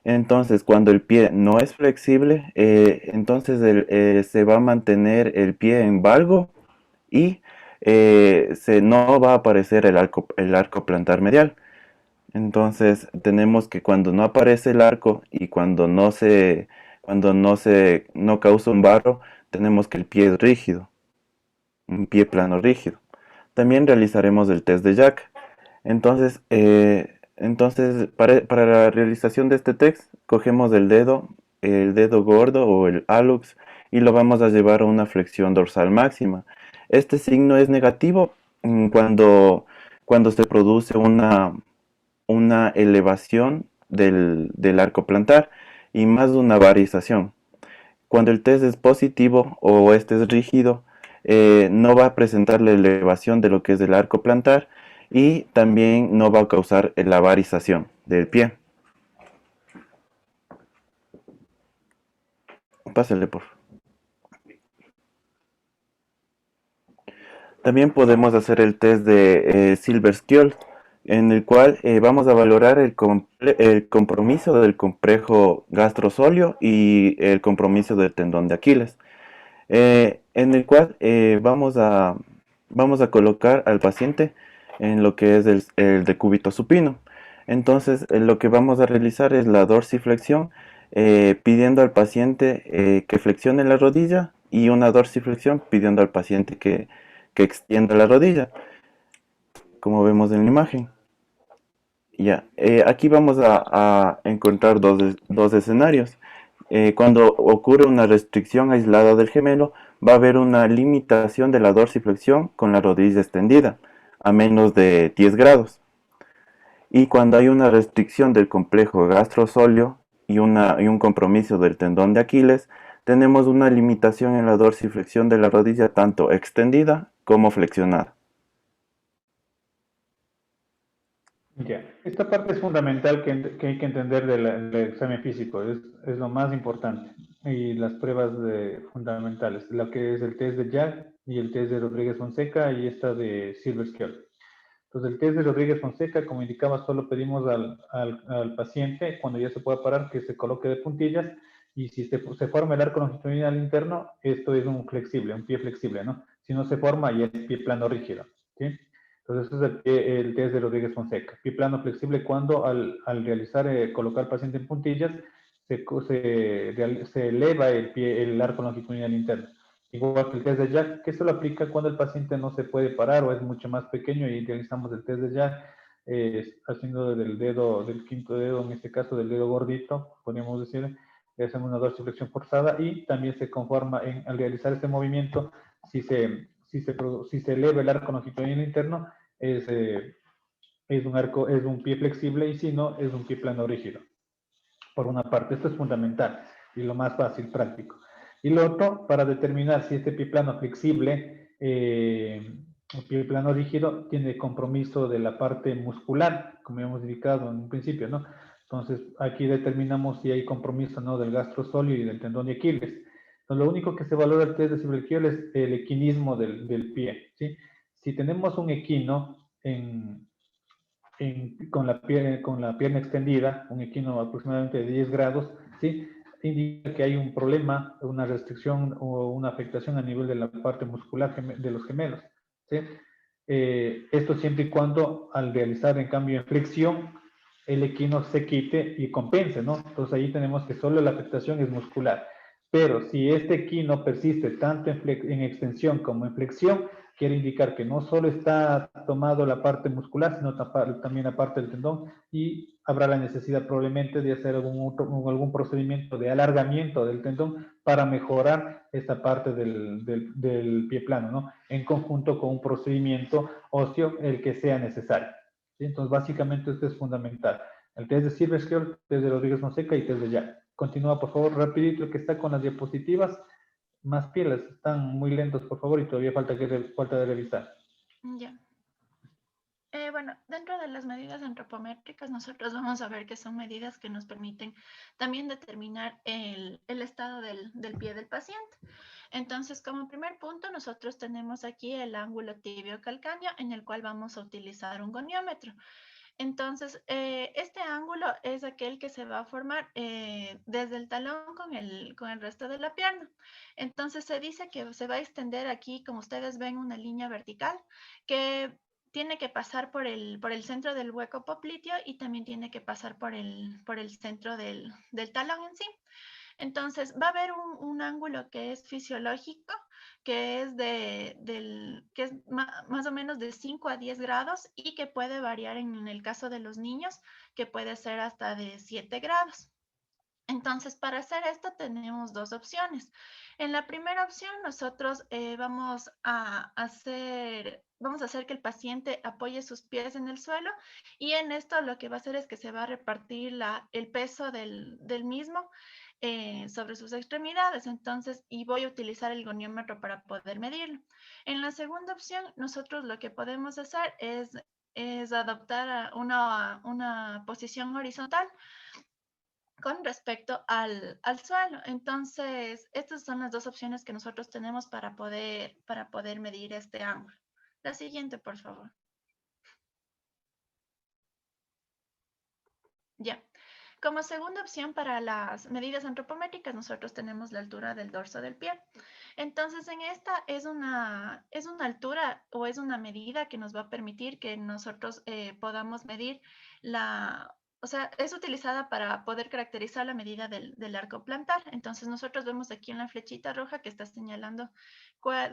Entonces, cuando el pie no es flexible, entonces se va a mantener el pie en valgo y no va a aparecer el arco plantar medial. Entonces, tenemos que cuando no aparece el arco y cuando no causa un barro, tenemos que el pie es rígido, un pie plano rígido. También realizaremos el test de Jack. Entonces, para la realización de este test, cogemos el dedo gordo o el hallux y lo vamos a llevar a una flexión dorsal máxima. Este signo es negativo cuando se produce una elevación del arco plantar y más de una varización. Cuando el test es positivo o este es rígido, no va a presentar la elevación de lo que es el arco plantar y también no va a causar la varización del pie. Pásale, por favor. También podemos hacer el test de Silver-Skjold, en el cual vamos a valorar el compromiso del complejo gastrosóleo y el compromiso del tendón de Aquiles, en el cual vamos a colocar al paciente en lo que es el decúbito supino. Entonces, lo que vamos a realizar es la dorsiflexión, pidiendo al paciente que flexione la rodilla y una dorsiflexión pidiendo al paciente que extienda la rodilla, como vemos en la imagen. Ya, aquí vamos a encontrar dos escenarios. Cuando ocurre una restricción aislada del gemelo, va a haber una limitación de la dorsiflexión con la rodilla extendida a menos de 10 grados. Y cuando hay una restricción del complejo gastrosóleo y un compromiso del tendón de Aquiles, tenemos una limitación en la dorsiflexión de la rodilla tanto extendida como flexionada. Ya. Esta parte es fundamental que hay que entender del examen físico, es lo más importante. Y las pruebas fundamentales, lo que es el test de Jack y el test de Rodríguez Fonseca y esta de Silverskill. Entonces, el test de Rodríguez Fonseca, como indicaba, solo pedimos al paciente, cuando ya se pueda parar, que se coloque de puntillas, y si se forma el arco longitudinal interno, esto es un pie flexible, ¿no? Si no se forma, ya es pie plano rígido, ¿sí? Entonces, ese es el test de Rodríguez Fonseca. Pie plano flexible cuando al realizar, colocar al paciente en puntillas, se eleva el arco longitudinal interno. Igual que el test de Jack, que solo aplica cuando el paciente no se puede parar o es mucho más pequeño y realizamos el test de Jack haciendo del quinto dedo, en este caso del dedo gordito, podríamos decir, hacemos una dorsiflexión forzada y también se conforma al realizar este movimiento, si se eleva el arco longitudinal interno, es un pie flexible y si no, es un pie plano rígido. Por una parte, esto es fundamental y lo más fácil, práctico. Y lo otro, para determinar si este pie plano flexible, el pie plano rígido, tiene compromiso de la parte muscular, como hemos indicado en un principio, ¿no? Entonces, aquí determinamos si hay compromiso, ¿no?, del gastrosóleo y del tendón de Aquiles. Entonces, lo único que se valora el test de Silverskill es el equinismo del pie, ¿sí? Si tenemos un equino con la pierna extendida, un equino aproximadamente de 10 grados, ¿sí?, indica que hay un problema, una restricción o una afectación a nivel de la parte muscular de los gemelos, ¿sí? Esto siempre y cuando al realizar en cambio en flexión, el equino se quite y compense, ¿no? Entonces ahí tenemos que solo la afectación es muscular. Pero si este equino persiste tanto en extensión como en flexión, quiere indicar que no solo está tomado la parte muscular, sino también la parte del tendón y habrá la necesidad probablemente de hacer algún procedimiento de alargamiento del tendón para mejorar esta parte del pie plano, ¿no? En conjunto con un procedimiento óseo, el que sea necesario. ¿Sí? Entonces, básicamente esto es fundamental. El test de Silverskill, test de Rodríguez Fonseca y test de Jack. Continúa, por favor, rapidito el que está con las diapositivas. Más pilas, están muy lentos, por favor, y todavía falta de revisar. Ya. Bueno, dentro de las medidas antropométricas, nosotros vamos a ver que son medidas que nos permiten también determinar el estado del pie del paciente. Entonces, como primer punto, nosotros tenemos aquí el ángulo tibio-calcáneo, en el cual vamos a utilizar un goniómetro. Entonces, este ángulo es aquel que se va a formar desde el talón con el resto de la pierna. Entonces, se dice que se va a extender aquí, como ustedes ven, una línea vertical que tiene que pasar por el centro del hueco popliteo y también tiene que pasar por el centro del talón en sí. Entonces, va a haber un ángulo que es fisiológico, que es, que es más o menos de 5 a 10 grados y que puede variar en el caso de los niños, que puede ser hasta de 7 grados. Entonces, para hacer esto tenemos dos opciones. En la primera opción, nosotros vamos a hacer que el paciente apoye sus pies en el suelo y en esto lo que va a hacer es que se va a repartir el peso del mismo sobre sus extremidades. Entonces, y voy a utilizar el goniómetro para poder medirlo. En la segunda opción, nosotros lo que podemos hacer es adoptar una posición horizontal con respecto al suelo. Entonces, estas son las dos opciones que nosotros tenemos para poder medir este ángulo. La siguiente, por favor. Ya. Como segunda opción para las medidas antropométricas, nosotros tenemos la altura del dorso del pie. Entonces, en esta es una altura o es una medida que nos va a permitir que nosotros podamos medir o sea, es utilizada para poder caracterizar la medida del arco plantar. Entonces, nosotros vemos aquí en la flechita roja que está señalando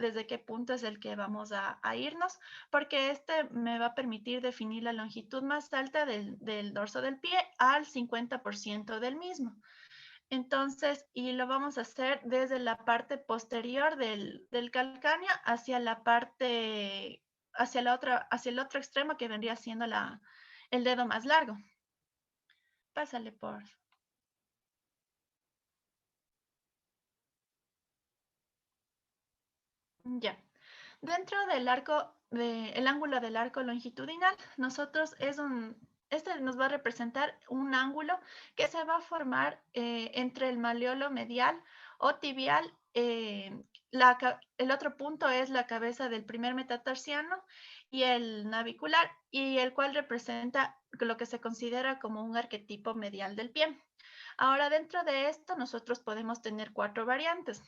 desde qué punto es el que vamos a irnos, porque este me va a permitir definir la longitud más alta del dorso del pie al 50% del mismo. Entonces, y lo vamos a hacer desde la parte posterior del calcáneo hacia la parte, hacia el otro extremo que vendría siendo el dedo más largo. Pásale por. Ya. Dentro del arco, el ángulo del arco longitudinal, nosotros Este nos va a representar un ángulo que se va a formar entre el malleolo medial o tibial. El otro punto es la cabeza del primer metatarsiano y el navicular, y el cual representa lo que se considera como un arquetipo medial del pie. Ahora, dentro de esto, nosotros podemos tener 4 variantes,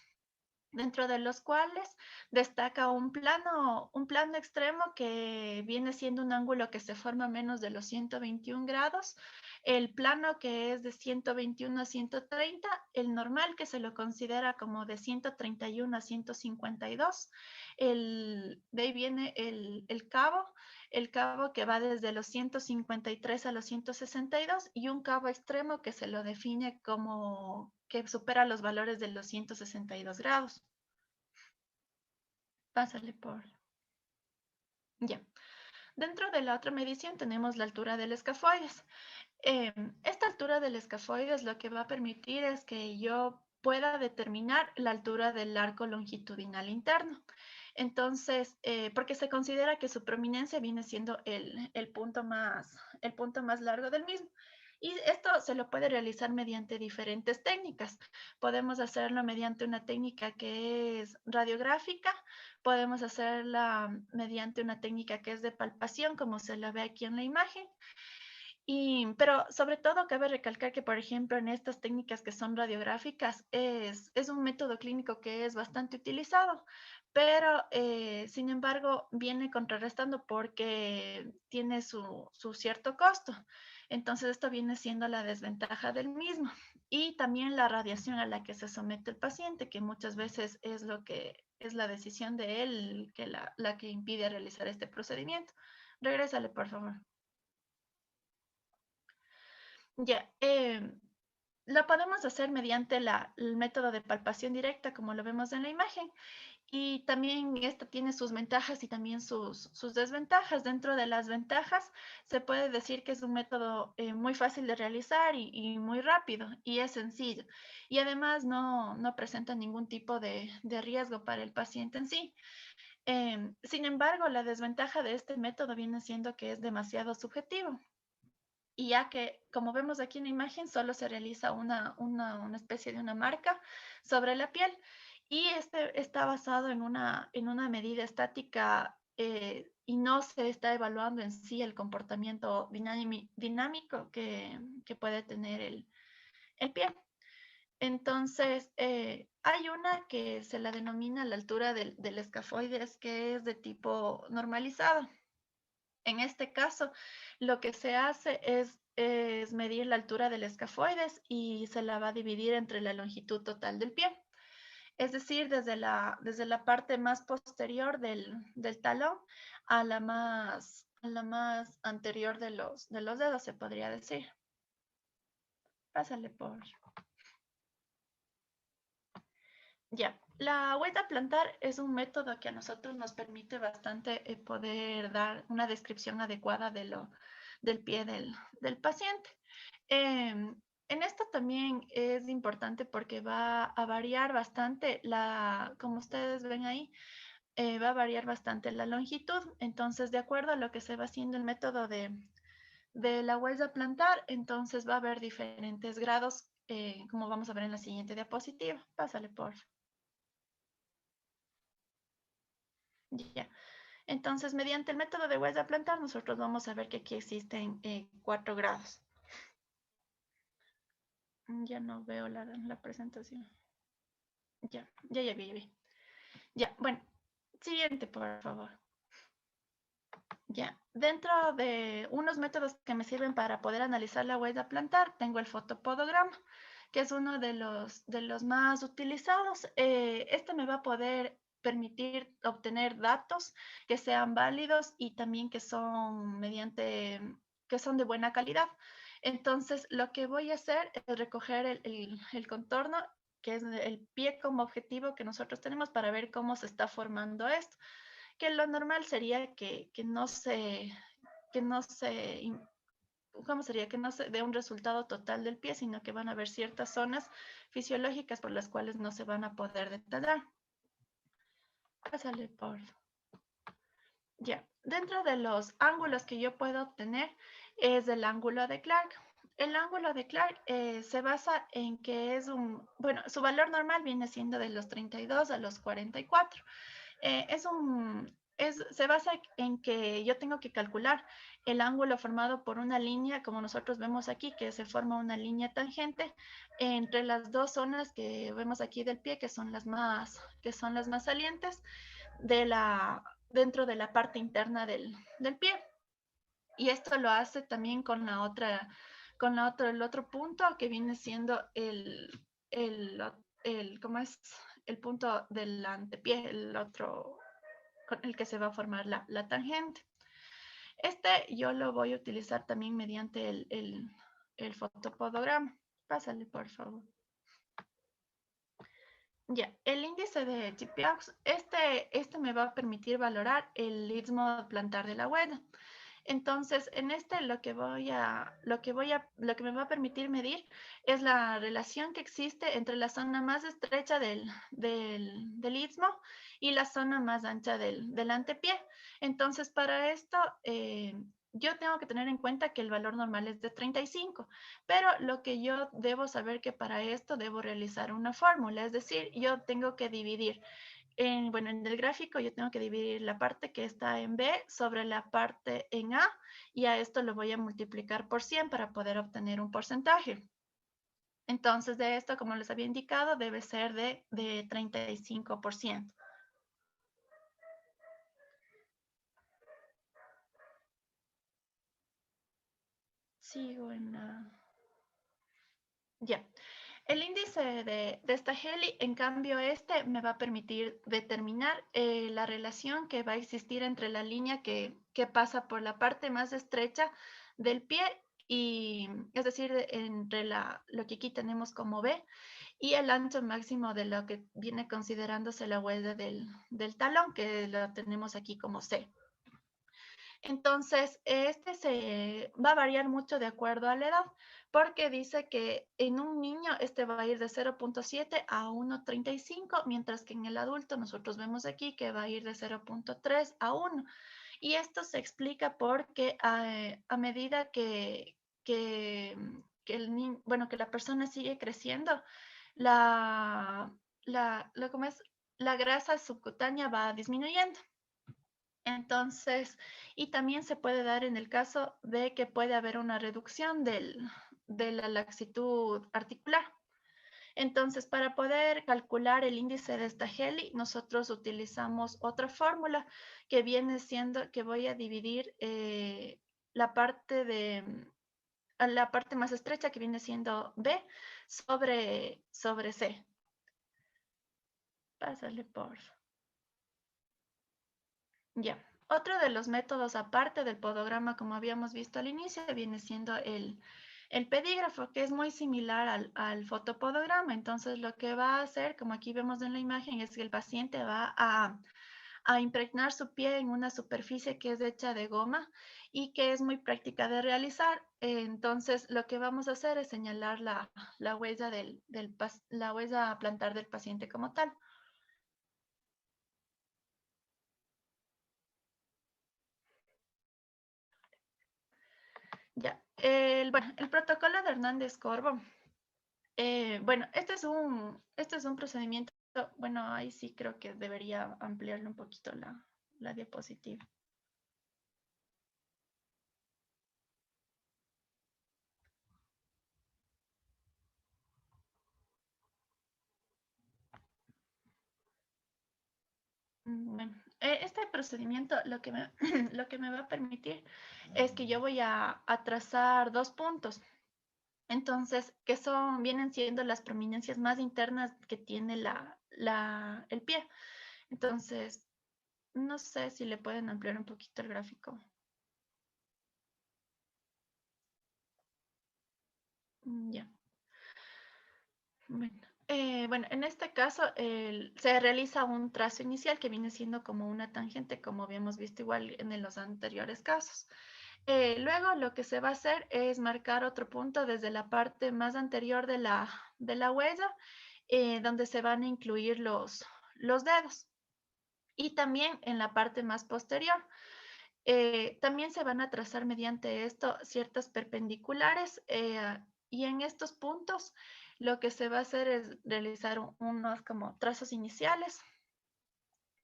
dentro de los cuales destaca un plano extremo que viene siendo un ángulo que se forma menos de los 121 grados, el plano que es de 121 a 130, el normal que se lo considera como de 131 a 152, de ahí viene el cabo que va desde los 153 a los 162 y un cabo extremo que se lo define como que supera los valores de los 162 grados. Pásale por... Ya. Dentro de la otra medición tenemos la altura del escafoides. Esta altura del escafoides lo que va a permitir es que yo pueda determinar la altura del arco longitudinal interno. Entonces, porque se considera que su prominencia viene siendo el punto más largo del mismo. Y esto se lo puede realizar mediante diferentes técnicas. Podemos hacerlo mediante una técnica que es radiográfica, podemos hacerla mediante una técnica que es de palpación, como se la ve aquí en la imagen. Pero sobre todo cabe recalcar que, por ejemplo, en estas técnicas que son radiográficas, es un método clínico que es bastante utilizado, pero sin embargo viene contrarrestando porque tiene su cierto costo. Entonces esto viene siendo la desventaja del mismo. Y también la radiación a la que se somete el paciente, que muchas veces es lo que es la decisión de él que la que impide realizar este procedimiento. Regrésale, por favor. Ya, lo podemos hacer mediante el método de palpación directa, como lo vemos en la imagen. Y también esta tiene sus ventajas y también sus desventajas. Dentro de las ventajas, se puede decir que es un método muy fácil de realizar y muy rápido, y es sencillo. Y además no presenta ningún tipo de riesgo para el paciente en sí. Sin embargo, la desventaja de este método viene siendo que es demasiado subjetivo. Y ya que, como vemos aquí en la imagen, solo se realiza una especie de una marca sobre la piel, y este está basado en una medida estática y no se está evaluando en sí el comportamiento dinámico que puede tener el pie. Entonces, hay una que se la denomina la altura del escafoides, que es de tipo normalizado. En este caso, lo que se hace es medir la altura del escafoides y se la va a dividir entre la longitud total del pie. Es decir, desde la parte más posterior del talón a la más anterior de los dedos, se podría decir. Pásale por... Ya, la huella plantar es un método que a nosotros nos permite bastante poder dar una descripción adecuada del pie del paciente. En esto también es importante porque va a variar bastante como ustedes ven ahí, va a variar bastante la longitud. Entonces, de acuerdo a lo que se va haciendo el método de la huella plantar, entonces va a haber diferentes grados, como vamos a ver en la siguiente diapositiva. Pásale, por favor. Ya. Entonces, mediante el método de huella plantar, nosotros vamos a ver que aquí existen 4 grados. Ya no veo la presentación. Ya vi. Ya, bueno, siguiente, por favor. Ya, dentro de unos métodos que me sirven para poder analizar la huella plantar, tengo el fotopodograma, que es uno de los más utilizados. Este me va a poder permitir obtener datos que sean válidos y también que son de buena calidad. Entonces, lo que voy a hacer es recoger el contorno, que es el pie como objetivo que nosotros tenemos para ver cómo se está formando esto. Que lo normal sería que no se ¿cómo sería? Que no se dé un resultado total del pie, sino que van a haber ciertas zonas fisiológicas por las cuales no se van a poder detallar. Pásale por... Ya, dentro de los ángulos que yo puedo obtener, es el ángulo de Clark. El ángulo de Clark se basa en que es bueno, su valor normal viene siendo de los 32 a los 44. Se basa en que yo tengo que calcular el ángulo formado por una línea, como nosotros vemos aquí, que se forma una línea tangente entre las dos zonas que vemos aquí del pie, que son las más salientes dentro de la parte interna del pie. Y esto lo hace también con el otro punto que viene siendo ¿cómo es? El punto del antepié, el otro con el que se va a formar la tangente. Yo lo voy a utilizar también mediante el fotopodograma. Pásale, por favor. Ya, el índice de GPX, este me va a permitir valorar el istmo plantar de la huella. Entonces, en lo que me va a permitir medir es la relación que existe entre la zona más estrecha del istmo y la zona más ancha del antepié. Entonces, para esto, yo tengo que tener en cuenta que el valor normal es de 35, pero lo que yo debo saber que para esto debo realizar una fórmula, es decir, yo tengo que dividir en el gráfico yo tengo que dividir la parte que está en B sobre la parte en A y a esto lo voy a multiplicar por 100 para poder obtener un porcentaje. Entonces de esto, como les había indicado, debe ser de 35%. Sigo en la... Ya. El índice de esta Heli, en cambio, me va a permitir determinar la relación que va a existir entre la línea que pasa por la parte más estrecha del pie, y es decir, entre lo que aquí tenemos como B, y el ancho máximo de lo que viene considerándose la huella del talón, que lo tenemos aquí como C. Entonces, se va a variar mucho de acuerdo a la edad, porque dice que en un niño va a ir de 0.7 a 1.35, mientras que en el adulto nosotros vemos aquí que va a ir de 0.3 a 1. Y esto se explica porque a medida que la persona sigue creciendo, ¿cómo es? La grasa subcutánea va disminuyendo. Entonces, y también se puede dar en el caso de que puede haber una reducción de la laxitud articular. Entonces, para poder calcular el índice de esta Heli, nosotros utilizamos otra fórmula que viene siendo que voy a dividir la parte más estrecha, que viene siendo B, sobre C. Pásale, por favor. Ya. Otro de los métodos, aparte del podograma, como habíamos visto al inicio, viene siendo el pedígrafo, que es muy similar al fotopodograma. Entonces, lo que va a hacer, como aquí vemos en la imagen, es que el paciente va a impregnar su pie en una superficie que es hecha de goma y que es muy práctica de realizar. Entonces, lo que vamos a hacer es señalar la huella la huella plantar del paciente como tal. Ya, el protocolo de Hernández-Corvo. Este es un procedimiento, bueno, ahí sí creo que debería ampliarle un poquito la diapositiva. Bueno, este procedimiento lo que me va a permitir es que yo voy a trazar dos puntos. Entonces, vienen siendo las prominencias más internas que tiene el pie. Entonces, no sé si le pueden ampliar un poquito el gráfico. Ya. Bueno, en este caso se realiza un trazo inicial que viene siendo como una tangente, como habíamos visto igual en los anteriores casos. Luego lo que se va a hacer es marcar otro punto desde la parte más anterior de la huella, donde se van a incluir los dedos. Y también en la parte más posterior. También se van a trazar mediante esto ciertas perpendiculares y en estos puntos lo que se va a hacer es realizar unos como trazos iniciales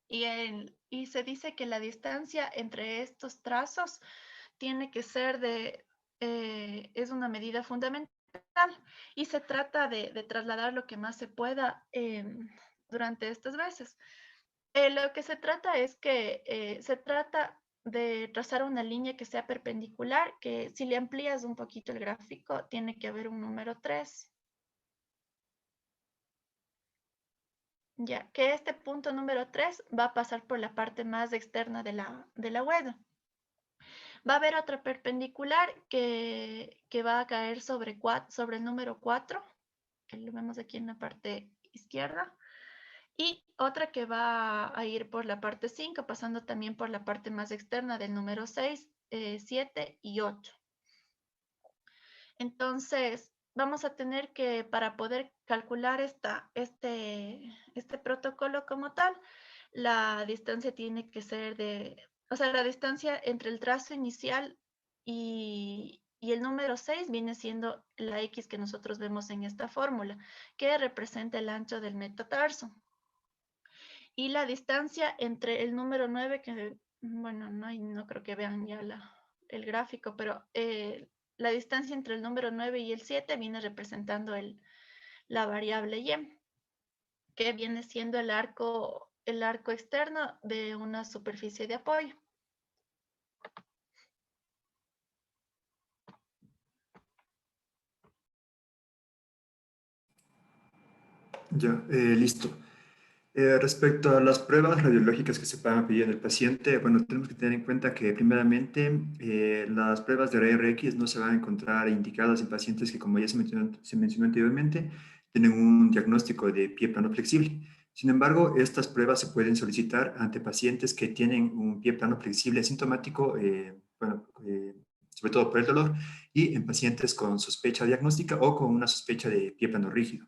y se dice que la distancia entre estos trazos tiene que ser es una medida fundamental y se trata de trasladar lo que más se pueda durante estas veces. Lo que se trata es que se trata de trazar una línea que sea perpendicular, que si le amplías un poquito el gráfico, tiene que haber un número 3. Ya, que este punto número 3 va a pasar por la parte más externa de la web. Va a haber otra perpendicular que va a caer sobre el número 4, que lo vemos aquí en la parte izquierda. Y otra que va a ir por la parte 5, pasando también por la parte más externa del número 6, 7 y 8. Entonces, vamos a tener que, para poder calcular este protocolo como tal, la distancia tiene que ser la distancia entre el trazo inicial y el número 6 viene siendo la X que nosotros vemos en esta fórmula, que representa el ancho del metatarso. Y la distancia entre el número 9, que, bueno, no creo que vean ya el gráfico, pero la distancia entre el número 9 y el 7 viene representando la variable y, que viene siendo el arco externo de una superficie de apoyo. Ya, listo. Respecto a las pruebas radiológicas que se puedan pedir en el paciente, bueno, tenemos que tener en cuenta que primeramente las pruebas de RX no se van a encontrar indicadas en pacientes que, como ya se mencionó anteriormente, tienen un diagnóstico de pie plano flexible. Sin embargo, estas pruebas se pueden solicitar ante pacientes que tienen un pie plano flexible asintomático, sobre todo por el dolor, y en pacientes con sospecha diagnóstica o con una sospecha de pie plano rígido.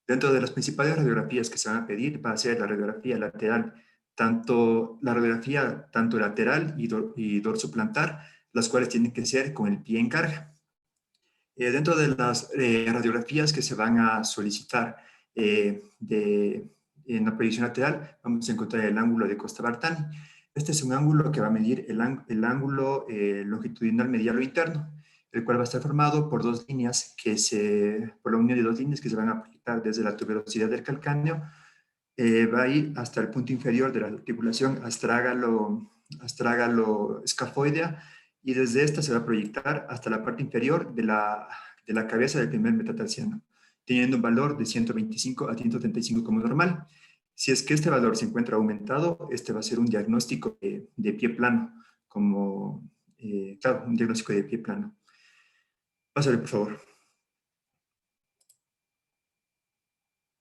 Dentro de las principales radiografías que se van a pedir va a ser la radiografía lateral, tanto lateral y dorsoplantar, las cuales tienen que ser con el pie en carga. Dentro de las radiografías que se van a solicitar en la proyección lateral, vamos a encontrar el ángulo de Costa-Bartani. Este es un ángulo que va a medir el ángulo longitudinal medial o interno, el cual va a estar formado por dos líneas por la unión de dos líneas que se van a proyectar desde la tuberosidad del calcáneo, va a ir hasta el punto inferior de la articulación astrágalo-escafoidea, y desde esta se va a proyectar hasta la parte inferior de la cabeza del primer metatarsiano, teniendo un valor de 125 a 135 como normal. Si es que este valor se encuentra aumentado, este va a ser un diagnóstico de pie plano, claro, un diagnóstico de pie plano. Pásale, por favor.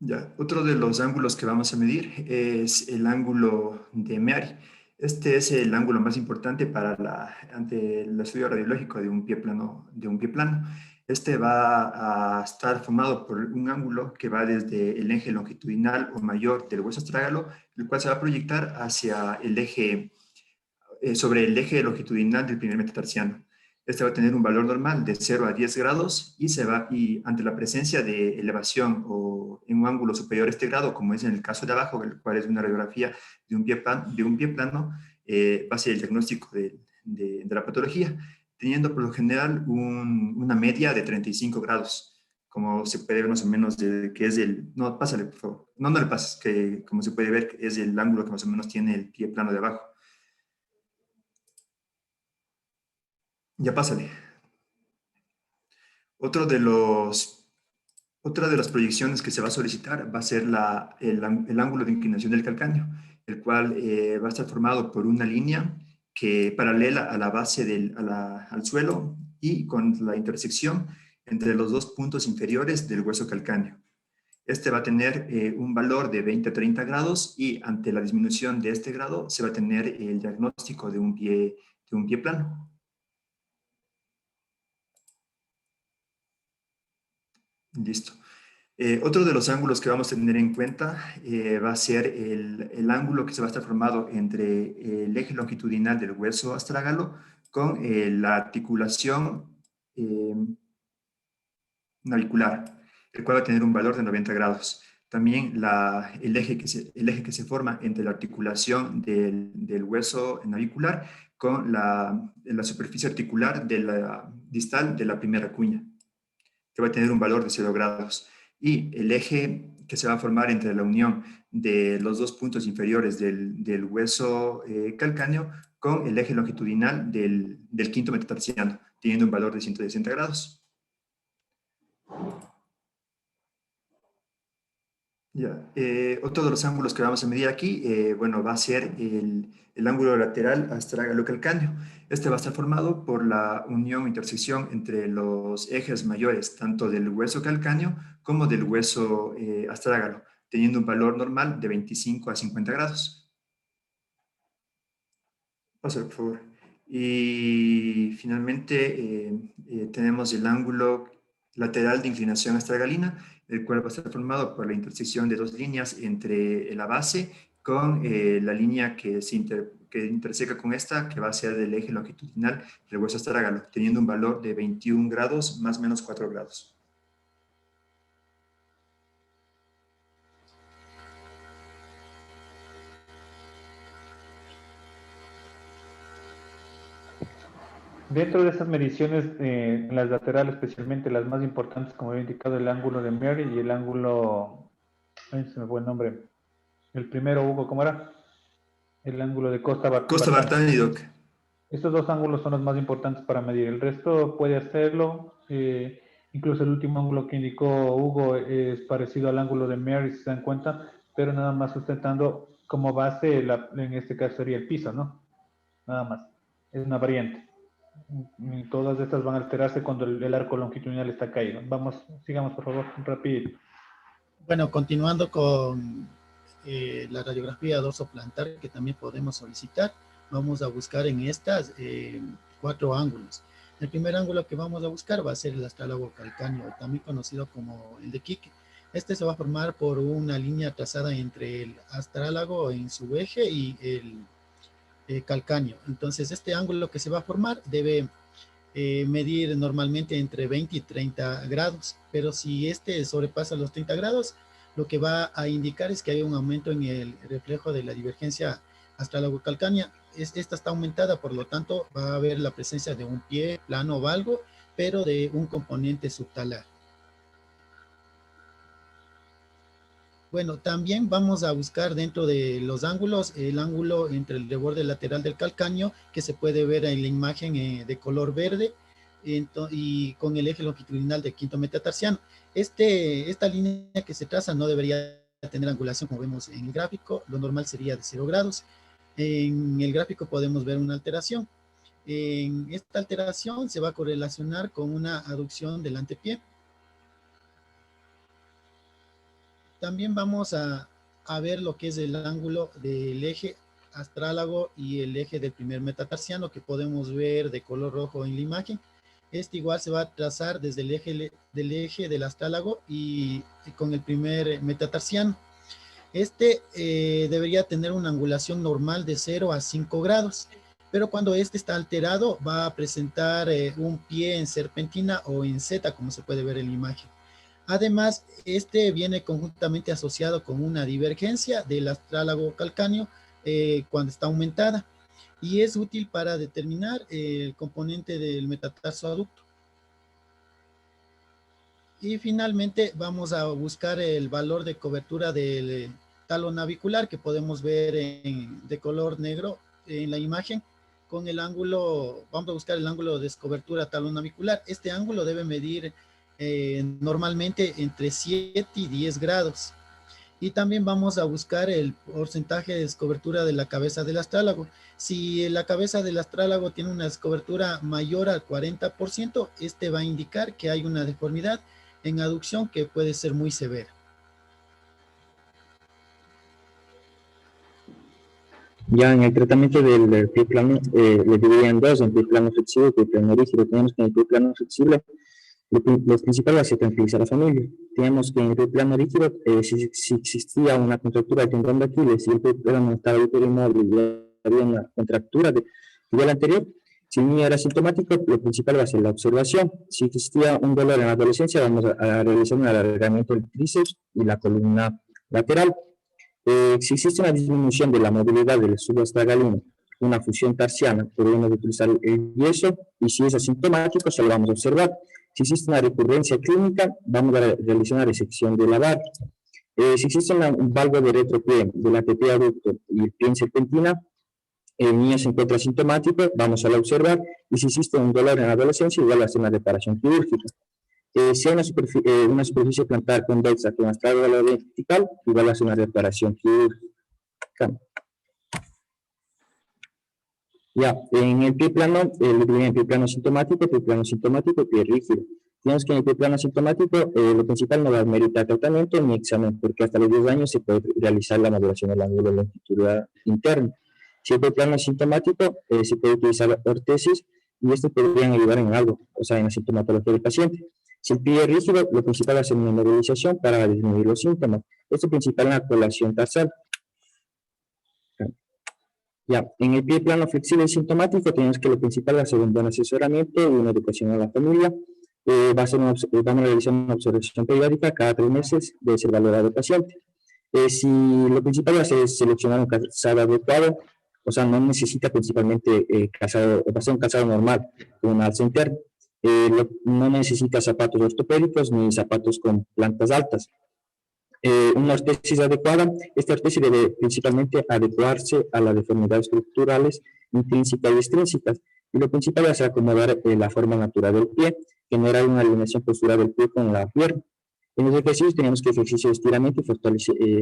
Ya, otro de los ángulos que vamos a medir es el ángulo de Meari. Este es el ángulo más importante ante el estudio radiológico de un pie plano. Este va a estar formado por un ángulo que va desde el eje longitudinal o mayor del hueso astrágalo, el cual se va a proyectar hacia sobre el eje longitudinal del primer metatarsiano. Este va a tener un valor normal de 0 a 10 grados y ante la presencia de elevación o en un ángulo superior a este grado, como es en el caso de abajo, el cual es una radiografía de un pie plano, va a ser el diagnóstico de la patología, teniendo por lo general una media de 35 grados, como se puede ver más o menos que es no, pásale por favor, no le pases, que como se puede ver es el ángulo que más o menos tiene el pie plano de abajo. Ya pásale. Otra de las proyecciones que se va a solicitar va a ser el ángulo de inclinación del calcáneo, el cual va a estar formado por una línea paralela a la base al suelo y con la intersección entre los dos puntos inferiores del hueso calcáneo. Este va a tener un valor de 20 a 30 grados y ante la disminución de este grado se va a tener el diagnóstico de un pie plano. Listo. Otro de los ángulos que vamos a tener en cuenta va a ser el ángulo que se va a estar formado entre el eje longitudinal del hueso astrágalo con la articulación navicular, el cual va a tener un valor de 90 grados. También el eje que se forma entre la articulación del hueso navicular con la superficie articular de la distal de la primera cuña, que va a tener un valor de 0 grados. Y el eje que se va a formar entre la unión de los dos puntos inferiores del hueso calcáneo con el eje longitudinal del quinto metatarsiano, teniendo un valor de 160 grados. Ya. Otro de los ángulos que vamos a medir aquí, bueno, va a ser el ángulo lateral astrágalo-calcáneo. Este va a estar formado por la unión o intersección entre los ejes mayores, tanto del hueso calcáneo como del hueso astrágalo, teniendo un valor normal de 25 a 50 grados. Pasa, por favor. Y finalmente tenemos el ángulo lateral de inclinación astragalina, el cual va a estar formado por la intersección de dos líneas entre la base con la línea que interseca con esta, que va a ser del eje longitudinal del hueso astrágalo, teniendo un valor de 21 grados más o menos 4 grados. Dentro de esas mediciones, las laterales, especialmente las más importantes, como había indicado, el ángulo de Mary y el ángulo, ay, se me fue el nombre, el primero, Hugo, ¿cómo era? El ángulo de Costa-Bartani, Doc. Estos dos ángulos son los más importantes para medir. El resto puede hacerlo. Incluso el último ángulo que indicó Hugo es parecido al ángulo de Mary, si se dan cuenta, pero nada más sustentando como base, en este caso sería el piso, ¿no? Nada más. Es una variante. Todas estas van a alterarse cuando el arco longitudinal está caído. Vamos, sigamos por favor, rápido. Bueno, continuando con la radiografía dorsoplantar que también podemos solicitar, vamos a buscar en estas 4 ángulos. El primer ángulo que vamos a buscar va a ser el astrálago calcáneo, también conocido como el de Kike. Este se va a formar por una línea trazada entre el astrálago en su eje y el calcáneo. Entonces, este ángulo que se va a formar debe medir normalmente entre 20 y 30 grados, pero si este sobrepasa los 30 grados, lo que va a indicar es que hay un aumento en el reflejo de la divergencia astrálago-calcánea. Esta está aumentada, por lo tanto, va a haber la presencia de un pie plano o valgo, pero de un componente subtalar. Bueno, también vamos a buscar dentro de los ángulos, el ángulo entre el reborde lateral del calcáneo, que se puede ver en la imagen de color verde, y con el eje longitudinal del quinto metatarsiano. Esta línea que se traza no debería tener angulación, como vemos en el gráfico. Lo normal sería de 0 grados. En el gráfico podemos ver una alteración. En esta alteración se va a correlacionar con una aducción del antepié. También vamos a ver lo que es el ángulo del eje astrálago y el eje del primer metatarsiano, que podemos ver de color rojo en la imagen. Este igual se va a trazar desde el eje del astrálago y con el primer metatarsiano. Debería tener una angulación normal de 0 a 5 grados, pero cuando este está alterado va a presentar un pie en serpentina o en zeta, como se puede ver en la imagen. Además, viene conjuntamente asociado con una divergencia del astrálago calcáneo cuando está aumentada, y es útil para determinar el componente del metatarso aducto. Y finalmente vamos a buscar el valor de cobertura del talo navicular, que podemos ver de color negro en la imagen. Con el ángulo, vamos a buscar el ángulo de descobertura talo navicular. Este ángulo debe medir normalmente entre 7 y 10 grados. Y también vamos a buscar el porcentaje de descobertura de la cabeza del astrálago. Si la cabeza del astrálago tiene una descobertura mayor al 40%, va a indicar que hay una deformidad en aducción que puede ser muy severa. Ya en el tratamiento del pie plano, le dividían dos, en pie plano flexible y pie plano rígido. Tenemos que en el pie plano flexible Lo principal va a ser tranquilizar a la familia. Tenemos que en el pie plano rígido, si existía una contractura del tendón de Aquiles y el pie plano estaba inmóvil y había una contractura del anterior, si el niño era sintomático, lo principal va a ser la observación. Si existía un dolor en la adolescencia, vamos a realizar un alargamiento del tríceps y la columna lateral. Si existe una disminución de la movilidad del subastragalino, una fusión tarsiana, podemos utilizar el yeso, y si es asintomático, se lo vamos a observar. Si existe una recurrencia clínica, vamos a realizar una resección de la barra. Si existe un valgo de retropié del ATP adulto y el pie en serpentina, el niño se encuentra asintomático, vamos a la observar, y si existe un dolor en la adolescencia, igual a hacer una reparación quirúrgica. Si hay una superficie plantar convexa con astrado vertical, igual a hacer una reparación quirúrgica. Ya, en el pie plano, el pie plano sintomático, pie rígido. Tenemos que en el pie plano sintomático, lo principal no va a meritar tratamiento ni examen, porque hasta los 10 años se puede realizar la modulación del ángulo longitudinal interno. Si el pie plano es sintomático, se puede utilizar ortesis, y esto podrían ayudar en algo, o sea, en la sintomatología del paciente. Si el pie es rígido, lo principal es hacer una inmovilización para disminuir los síntomas. Esto principal en la colación tarsal. Ya, en el pie plano flexible y sintomático, tenemos que lo principal es hacer un buen asesoramiento y una educación a la familia. Vamos a realizar una observación periódica cada 3 meses, debe ser valorado el paciente. Si lo principal es seleccionar un calzado adecuado, o sea, no necesita principalmente calzado, va a ser un calzado normal, con una alza interna. No necesita zapatos ortopédicos ni zapatos con plantas altas. Una ortesis adecuada, esta ortesis debe principalmente adecuarse a las deformidades estructurales intrínsecas y extrínsecas, y lo principal es acomodar la forma natural del pie, generar una alineación postural del pie con la pierna. En los ejercicios tenemos que ejercicio de estiramiento y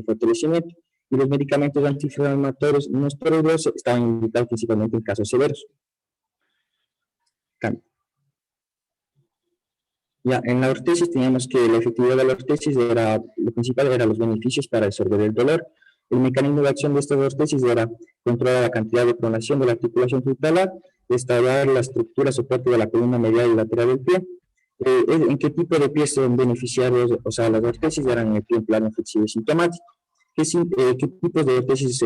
fortalecimiento, y los medicamentos antiinflamatorios no esteroideos estaban indicados principalmente en casos severos. Cambio. Ya, en la ortesis teníamos que la efectividad de la ortesis era, lo principal era los beneficios para resolver el dolor. El mecanismo de acción de estas ortesis era controlar la cantidad de pronación de la articulación frontalar, restaurar la estructura soporte de la columna medial y lateral del pie. ¿En qué tipo de pies son beneficiarios? O sea, las ortesis eran en el pie en plano flexible sintomático. ¿Qué tipos de ortesis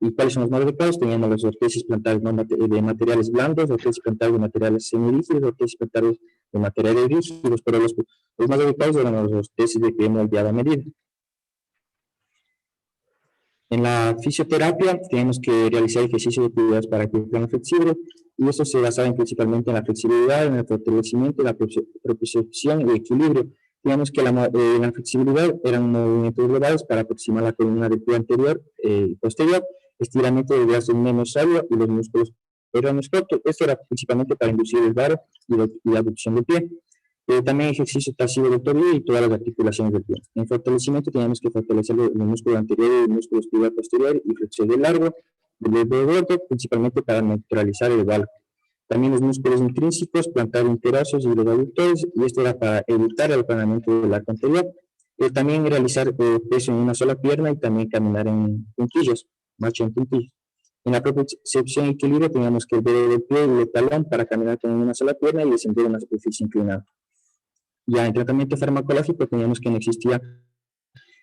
y cuáles son los más adecuados? Teníamos las ortesis plantares de materiales blandos, ortesis plantares de materiales semirígidos, ortesis plantares de materiales rígidos, pero los más adecuados eran las ortesis de pie moldeada a medida. En la fisioterapia tenemos que realizar ejercicios de actividades para el pie plano flexible, y eso se basaba principalmente en la flexibilidad, en el fortalecimiento, la propiocepción y equilibrio. Digamos que la flexibilidad eran movimientos globales para aproximar la columna del pie anterior y posterior, estiramiento del brazo menosabio y los músculos peronoescroto. Esto era principalmente para inducir el varo y la abducción del pie. También ejercicio pasivo del tobillo y todas las articulaciones del pie. En fortalecimiento teníamos que fortalecer los músculos anteriores, el músculo estribo posterior y flexión del largo, del dedo gordo, principalmente para neutralizar el valgo. También los músculos intrínsecos, plantar interosos y los aductores, y esto era para evitar el aplanamiento del arco anterior. También realizar peso en una sola pierna y también caminar en puntillos, marcha en puntillos. En la propiocepción y equilibrio teníamos que el dedo del pie y el talón para caminar con una sola pierna y descender una superficie inclinada. Ya en tratamiento farmacológico teníamos que no existía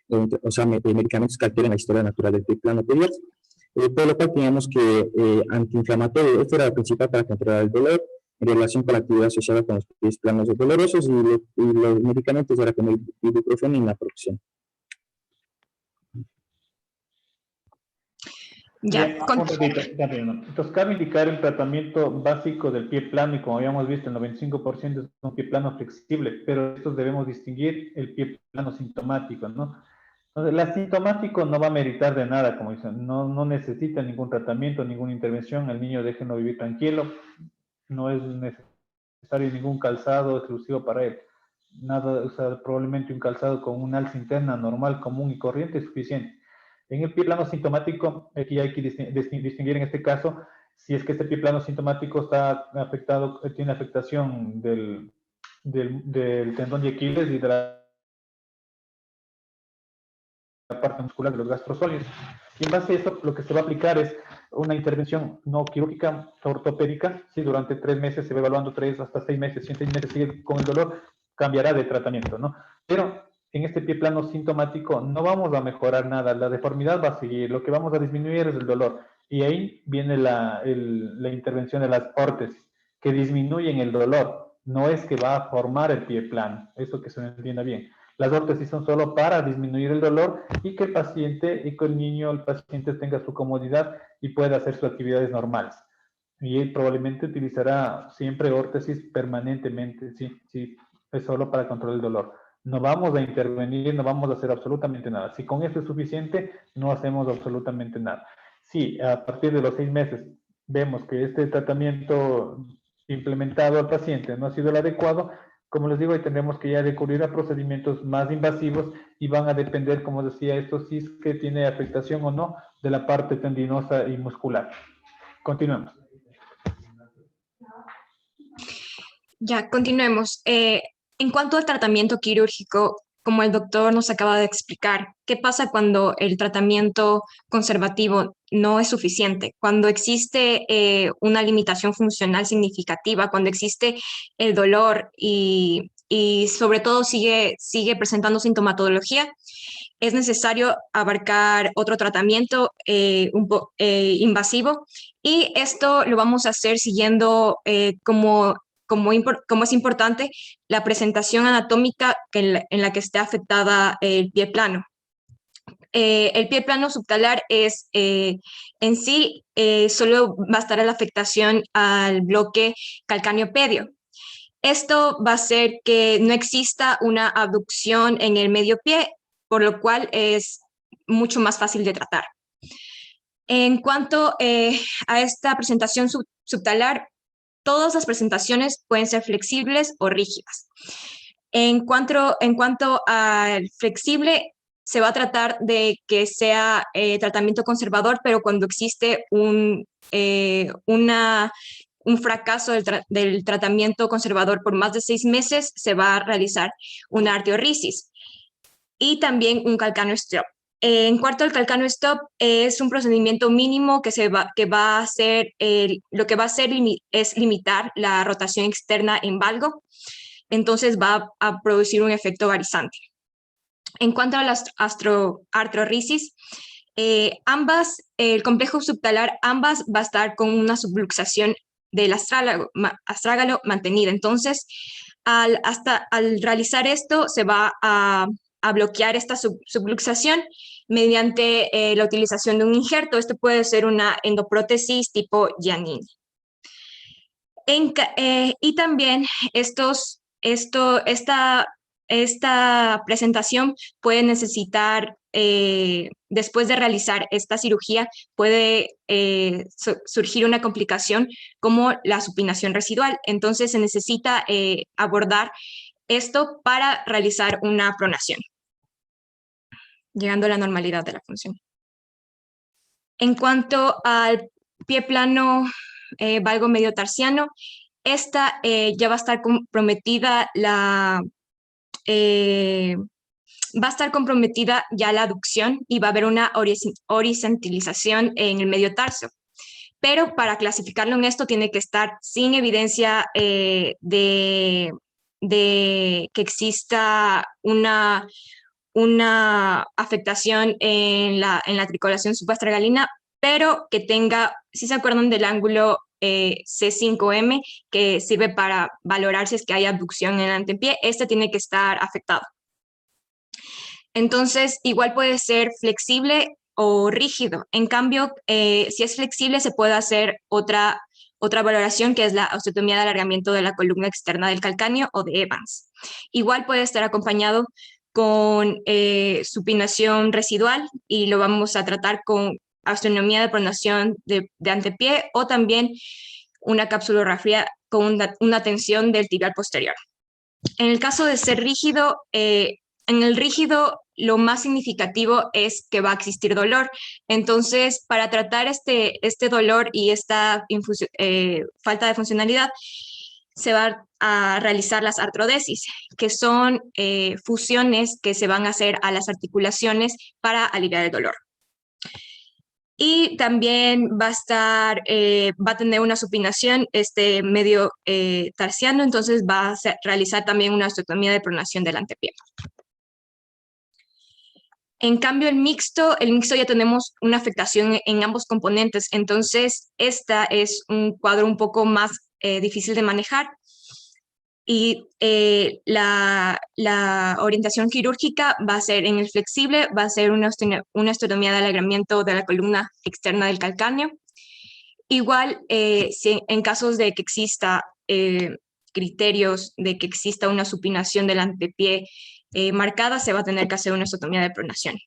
medicamentos que alteren la historia natural del pie plano pediátrico. Por lo cual teníamos que antiinflamatorio, esto era lo principal para controlar el dolor, en relación con la actividad asociada con los pies planos dolorosos, y los medicamentos eran como el ibuprofeno y naproxeno. Entonces, cabe indicar el tratamiento básico del pie plano, y como habíamos visto, el 95% es un pie plano flexible, pero estos debemos distinguir el pie plano sintomático, ¿no? Entonces, el asintomático no va a meritar de nada, como dicen, no necesita ningún tratamiento, ninguna intervención, el niño déjenlo vivir tranquilo, no es necesario ningún calzado exclusivo para él, nada, o sea, probablemente un calzado con una alza interna normal, común y corriente es suficiente. En el pie plano sintomático, aquí hay que distinguir en este caso, si es que este pie plano sintomático está afectado, tiene afectación del tendón de Aquiles y de la parte muscular de los gastrosóleos. Y en base a eso, lo que se va a aplicar es una intervención no quirúrgica ortopédica. Si durante 3 meses se va evaluando 3 hasta 6 meses, si en 6 meses sigue con el dolor, cambiará de tratamiento, ¿no? Pero en este pie plano sintomático no vamos a mejorar nada, la deformidad va a seguir, lo que vamos a disminuir es el dolor. Y ahí viene la intervención de las órtesis, que disminuyen el dolor, no es que va a formar el pie plano, eso que se entienda bien. Las órtesis son solo para disminuir el dolor y que el paciente, y que el niño, el paciente tenga su comodidad y pueda hacer sus actividades normales. Y él probablemente utilizará siempre órtesis permanentemente, sí, es solo para controlar el dolor. No vamos a intervenir, no vamos a hacer absolutamente nada. Si con eso es suficiente, no hacemos absolutamente nada. Si a partir de los 6 meses vemos que este tratamiento implementado al paciente no ha sido el adecuado, como les digo, ahí tendremos que ya recurrir a procedimientos más invasivos y van a depender, como decía, esto si es que tiene afectación o no de la parte tendinosa y muscular. Continuamos. Ya, continuemos. En cuanto al tratamiento quirúrgico, como el doctor nos acaba de explicar, ¿qué pasa cuando el tratamiento conservativo no es suficiente? Cuando existe una limitación funcional significativa, cuando existe el dolor y sobre todo sigue presentando sintomatología, es necesario abarcar otro tratamiento invasivo, y esto lo vamos a hacer siguiendo como es importante la presentación anatómica en la que esté afectada el pie plano. El pie plano subtalar es en sí solo bastará la afectación al bloque calcáneo-pedio. Esto va a hacer que no exista una abducción en el medio pie, por lo cual es mucho más fácil de tratar. En cuanto a esta presentación subtalar, todas las presentaciones pueden ser flexibles o rígidas. En cuanto al flexible, se va a tratar de que sea tratamiento conservador, pero cuando existe un fracaso del tratamiento conservador por más de 6 meses, se va a realizar una arteriorisis y también un calcáneo-stop. En cuanto al calcáneo-stop, es un procedimiento mínimo que va a hacer, lo que va a hacer es limitar la rotación externa en valgo, entonces va a producir un efecto varizante. En cuanto a las arteriorisis, el complejo subtalar, ambas va a estar con una subluxación del astrágalo mantenida. Entonces, al realizar esto, se va a bloquear esta subluxación mediante la utilización de un injerto. Esto puede ser una endoprótesis tipo Giannini. Y también esta presentación puede necesitar, después de realizar esta cirugía, puede surgir una complicación como la supinación residual. Entonces se necesita abordar esto para realizar una pronación, llegando a la normalidad de la función. En cuanto al pie plano valgo medio tarsiano, esta ya va a estar comprometida va a estar comprometida ya la aducción y va a haber una horizontalización en el medio tarso. Pero para clasificarlo en esto tiene que estar sin evidencia de que exista una afectación en la articulación subastragalina, pero que tenga, si se acuerdan del ángulo C5M, que sirve para valorar si es que hay abducción en el antepié, este tiene que estar afectado. Entonces, igual puede ser flexible o rígido. En cambio, si es flexible, se puede hacer otra valoración, que es la osteotomía de alargamiento de la columna externa del calcáneo, o de Evans. Igual puede estar acompañado con supinación residual, y lo vamos a tratar con astronomía de pronación de antepié, o también una capsulografía con una tensión del tibial posterior. En el caso de ser rígido, en el rígido lo más significativo es que va a existir dolor. Entonces, para tratar este dolor y esta falta de funcionalidad, se va a realizar las artrodesis, que son fusiones que se van a hacer a las articulaciones para aliviar el dolor. Y también va a tener una supinación medio tarsiano, entonces va a realizar también una osteotomía de pronación del antepié. En cambio, el mixto ya tenemos una afectación en ambos componentes, entonces esta es un cuadro un poco más difícil de manejar. Y la orientación quirúrgica va a ser en el flexible, va a ser una osteotomía de alargamiento de la columna externa del calcáneo. Igual, en casos de que exista criterios de que exista una supinación del antepié marcada, se va a tener que hacer una osteotomía de pronación.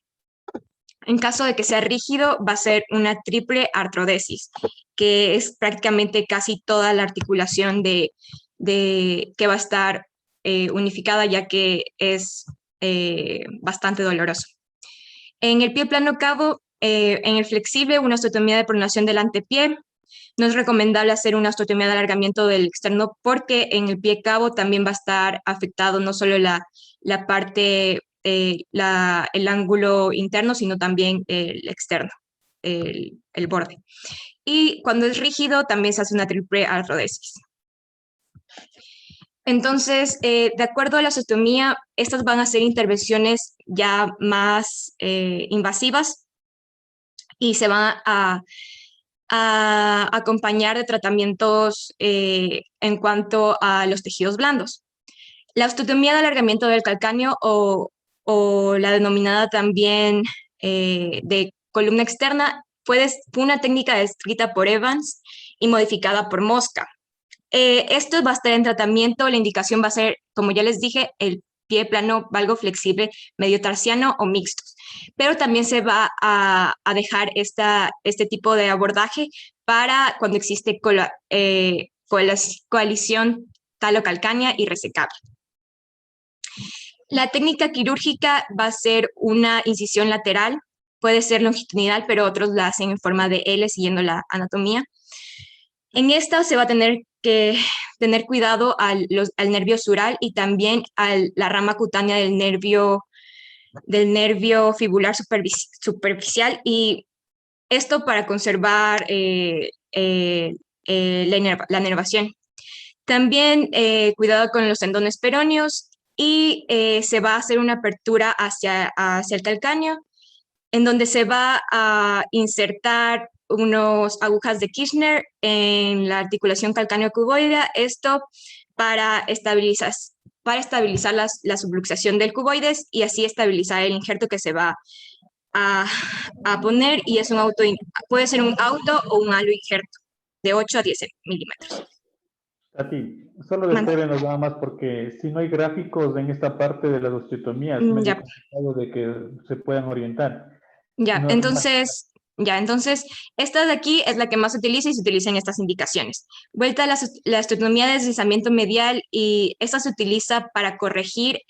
En caso de que sea rígido, va a ser una triple artrodesis, que es prácticamente casi toda la articulación que va a estar unificada, ya que es bastante doloroso. En el pie plano cabo, en el flexible, una osteotomía de pronación del antepié. No es recomendable hacer una osteotomía de alargamiento del externo porque en el pie cabo también va a estar afectado no solo la parte, el ángulo interno, sino también el externo, el borde. Y cuando es rígido, también se hace una triple artrodesis. Entonces, de acuerdo a la osteotomía, estas van a ser intervenciones ya más invasivas y se van a acompañar de tratamientos en cuanto a los tejidos blandos. La osteotomía de alargamiento del calcáneo o la denominada también de columna externa fue una técnica descrita por Evans y modificada por Mosca. Esto va a estar en tratamiento, la indicación va a ser, como ya les dije, el pie plano, valgo flexible, medio tarsiano o mixtos. Pero también se va a dejar este tipo de abordaje para cuando existe coalición talocalcánea y resecable. La técnica quirúrgica va a ser una incisión lateral, puede ser longitudinal, pero otros la hacen en forma de L siguiendo la anatomía. En esta se va a tener que tener cuidado al nervio sural y también a la rama cutánea del nervio fibular superficial, y esto para conservar la inervación. También cuidado con los tendones peroneos y se va a hacer una apertura hacia el calcáneo, en donde se va a insertar unas agujas de Kirchner en la articulación calcáneo-cuboidea, esto para estabilizar la subluxación del cuboides y así estabilizar el injerto que se va a poner, y es puede ser un auto o un halo injerto de 8 a 10 milímetros. Tati, solo descríbenos nada más, porque si no hay gráficos en esta parte de las osteotomías, es medio complicado de que se puedan orientar. Entonces, esta de aquí es la que más se utiliza y se utiliza en estas indicaciones. Vuelta a la osteotomía de deslizamiento medial, y esta se utiliza para corregir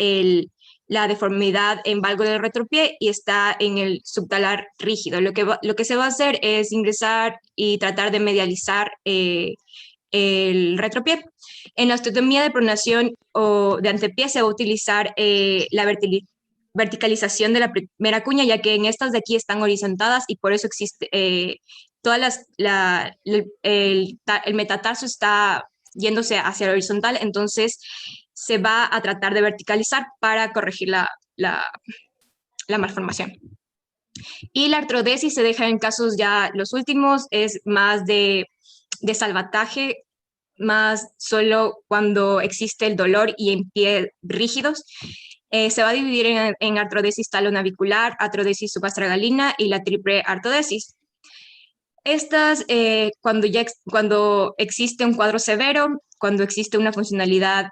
la deformidad en valgo del retropié y está en el subtalar rígido. Lo que se va a hacer es ingresar y tratar de medializar el retropié. En la osteotomía de pronación o de antepié se va a utilizar la verticalización de la primera cuña, ya que en estas de aquí están horizontales y por eso existe el metatarso está yéndose hacia el horizontal, entonces se va a tratar de verticalizar para corregir la malformación. Y la artrodesis se deja en casos ya los últimos, es más de salvataje, más solo cuando existe el dolor y en pie rígidos. Se va a dividir en artrodesis talonavicular, artrodesis subastragalina y la triple artrodesis. Estas, cuando existe un cuadro severo, cuando existe una funcionalidad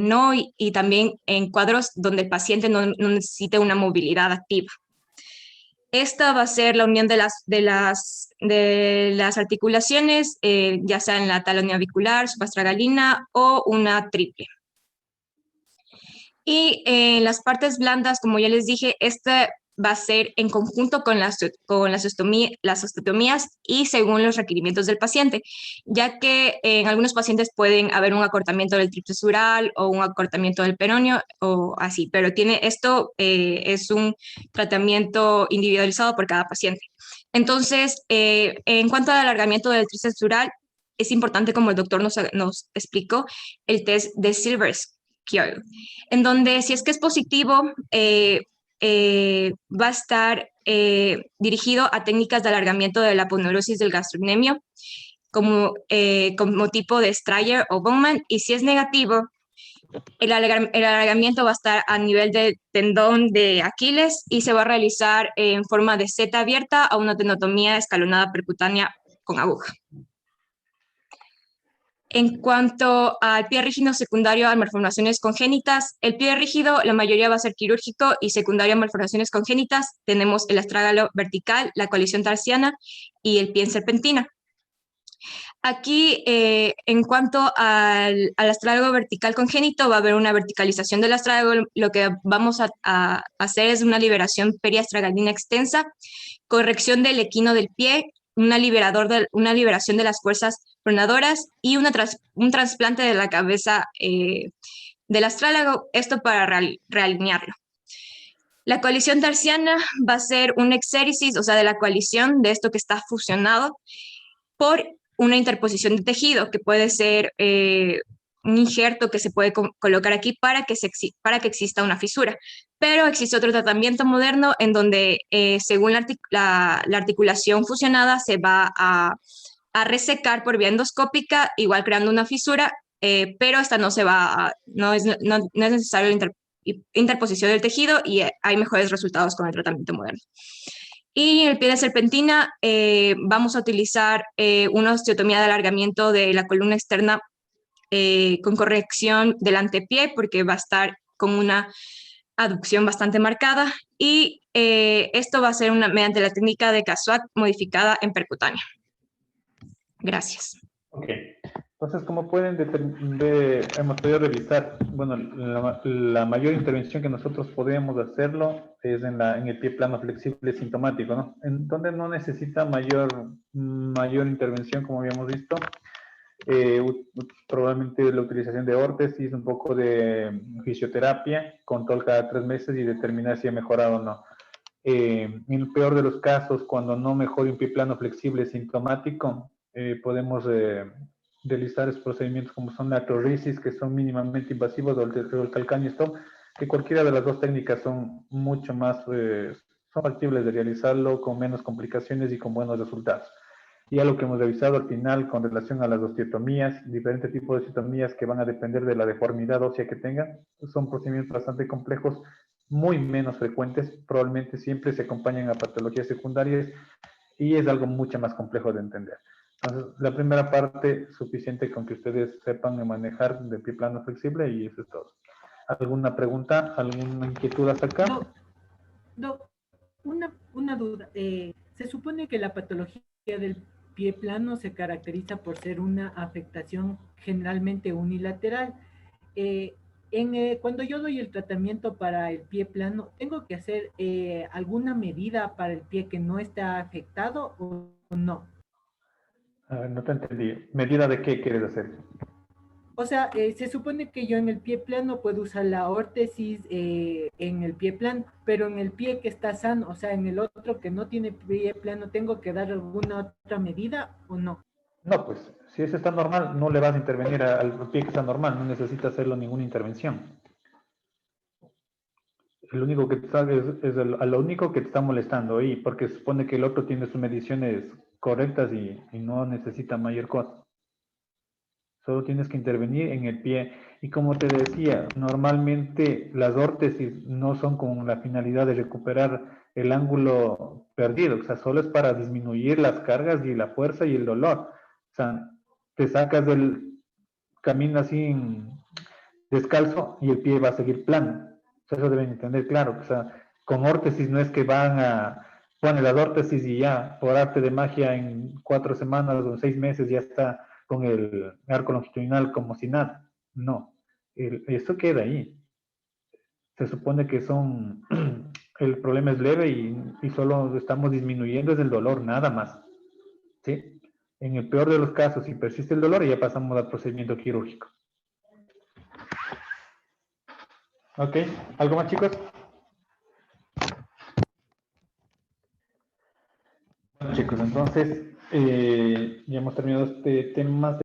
no, y también en cuadros donde el paciente no necesite una movilidad activa. Esta va a ser la unión de las articulaciones, ya sea en la talonavicular, subastragalina o una triple. Y en las partes blandas, como ya les dije, esta va a ser en conjunto con las osteotomías y según los requerimientos del paciente, ya que en algunos pacientes pueden haber un acortamiento del tríceps dural o un acortamiento del peroneo o así, pero esto es un tratamiento individualizado por cada paciente. Entonces, en cuanto al alargamiento del tríceps dural, es importante, como el doctor nos explicó, el test de Silver's Curve, en donde si es que es positivo, va a estar dirigido a técnicas de alargamiento de la aponeurosis del gastrocnemio como tipo de Strayer o Bowman, y si es negativo, el alargamiento va a estar a nivel del tendón de Aquiles y se va a realizar en forma de seta abierta a una tenotomía escalonada percutánea con aguja. En cuanto al pie rígido secundario a malformaciones congénitas, el pie rígido la mayoría va a ser quirúrgico y secundario a malformaciones congénitas. Tenemos el astrágalo vertical, la coalición tarsiana y el pie en serpentina. Aquí, en cuanto al astrágalo vertical congénito, va a haber una verticalización del astrágalo. Lo que vamos a hacer es una liberación periastragalina extensa, corrección del equino del pie, una liberación de las fuerzas pronadoras y un trasplante de la cabeza del astrálago, esto para realinearlo. La coalición tarsiana va a ser un exéresis, o sea, de la coalición de esto que está fusionado por una interposición de tejido, que puede ser un injerto que se puede colocar aquí para que exista una fisura. Pero existe otro tratamiento moderno en donde, según la articulación fusionada, se va a resecar por vía endoscópica, igual creando una fisura, pero esta no es necesario interposición del tejido y hay mejores resultados con el tratamiento moderno. Y en el pie de serpentina vamos a utilizar una osteotomía de alargamiento de la columna externa con corrección del antepié, porque va a estar con una aducción bastante marcada, y esto va a ser mediante la técnica de Casuac modificada en percutánea. Gracias. Ok. Entonces, como pueden hemos podido revisar, bueno, la mayor intervención que nosotros podemos hacerlo es en el pie plano flexible sintomático, ¿no? En donde no necesita mayor intervención, como habíamos visto. Probablemente la utilización de órtesis, un poco de fisioterapia, control cada 3 meses y determinar si ha mejorado o no. En el peor de los casos, cuando no mejore un pie plano flexible sintomático, podemos realizar esos procedimientos como son la artrosis, que son mínimamente invasivos, o el calcáneo stop, que cualquiera de las dos técnicas son mucho más, son factibles de realizarlo con menos complicaciones y con buenos resultados. Y a lo que hemos revisado al final con relación a las osteotomías, diferentes tipos de osteotomías que van a depender de la deformidad ósea que tengan, son procedimientos bastante complejos, muy menos frecuentes, probablemente siempre se acompañan a patologías secundarias y es algo mucho más complejo de entender. Entonces, la primera parte, suficiente con que ustedes sepan manejar de pie plano flexible y eso es todo. ¿Alguna pregunta? ¿Alguna inquietud hasta acá? Una duda. Se supone que la patología del pie plano se caracteriza por ser una afectación generalmente unilateral. Cuando yo doy el tratamiento para el pie plano, ¿tengo que hacer alguna medida para el pie que no está afectado o no? A ver, no te entendí. ¿Medida de qué quieres hacer? O sea, se supone que yo en el pie plano puedo usar la órtesis en el pie plano, pero en el pie que está sano, o sea, en el otro que no tiene pie plano, ¿tengo que dar alguna otra medida o no? No, pues, si ese está normal, no le vas a intervenir al pie que está normal, no necesita hacerlo ninguna intervención. Lo único que te sabes es lo único que te está molestando ahí, porque se supone que el otro tiene sus mediciones correctas y no necesita mayor cosa. Solo tienes que intervenir en el pie. Y como te decía, normalmente las órtesis no son con la finalidad de recuperar el ángulo perdido. O sea, solo es para disminuir las cargas y la fuerza y el dolor. O sea, te sacas del camino así descalzo y el pie va a seguir plano. O sea, eso deben entender, claro. O sea, con órtesis no es que van a poner las órtesis y ya, por arte de magia, en 4 semanas o 6 meses ya está con el arco longitudinal como si nada. No, eso queda ahí. Se supone que son el problema es leve y solo estamos disminuyendo es el dolor, nada más. ¿Sí? En el peor de los casos, si persiste el dolor, ya pasamos al procedimiento quirúrgico. ¿Ok? ¿Algo más, chicos? Bueno, chicos, entonces ya hemos terminado este tema.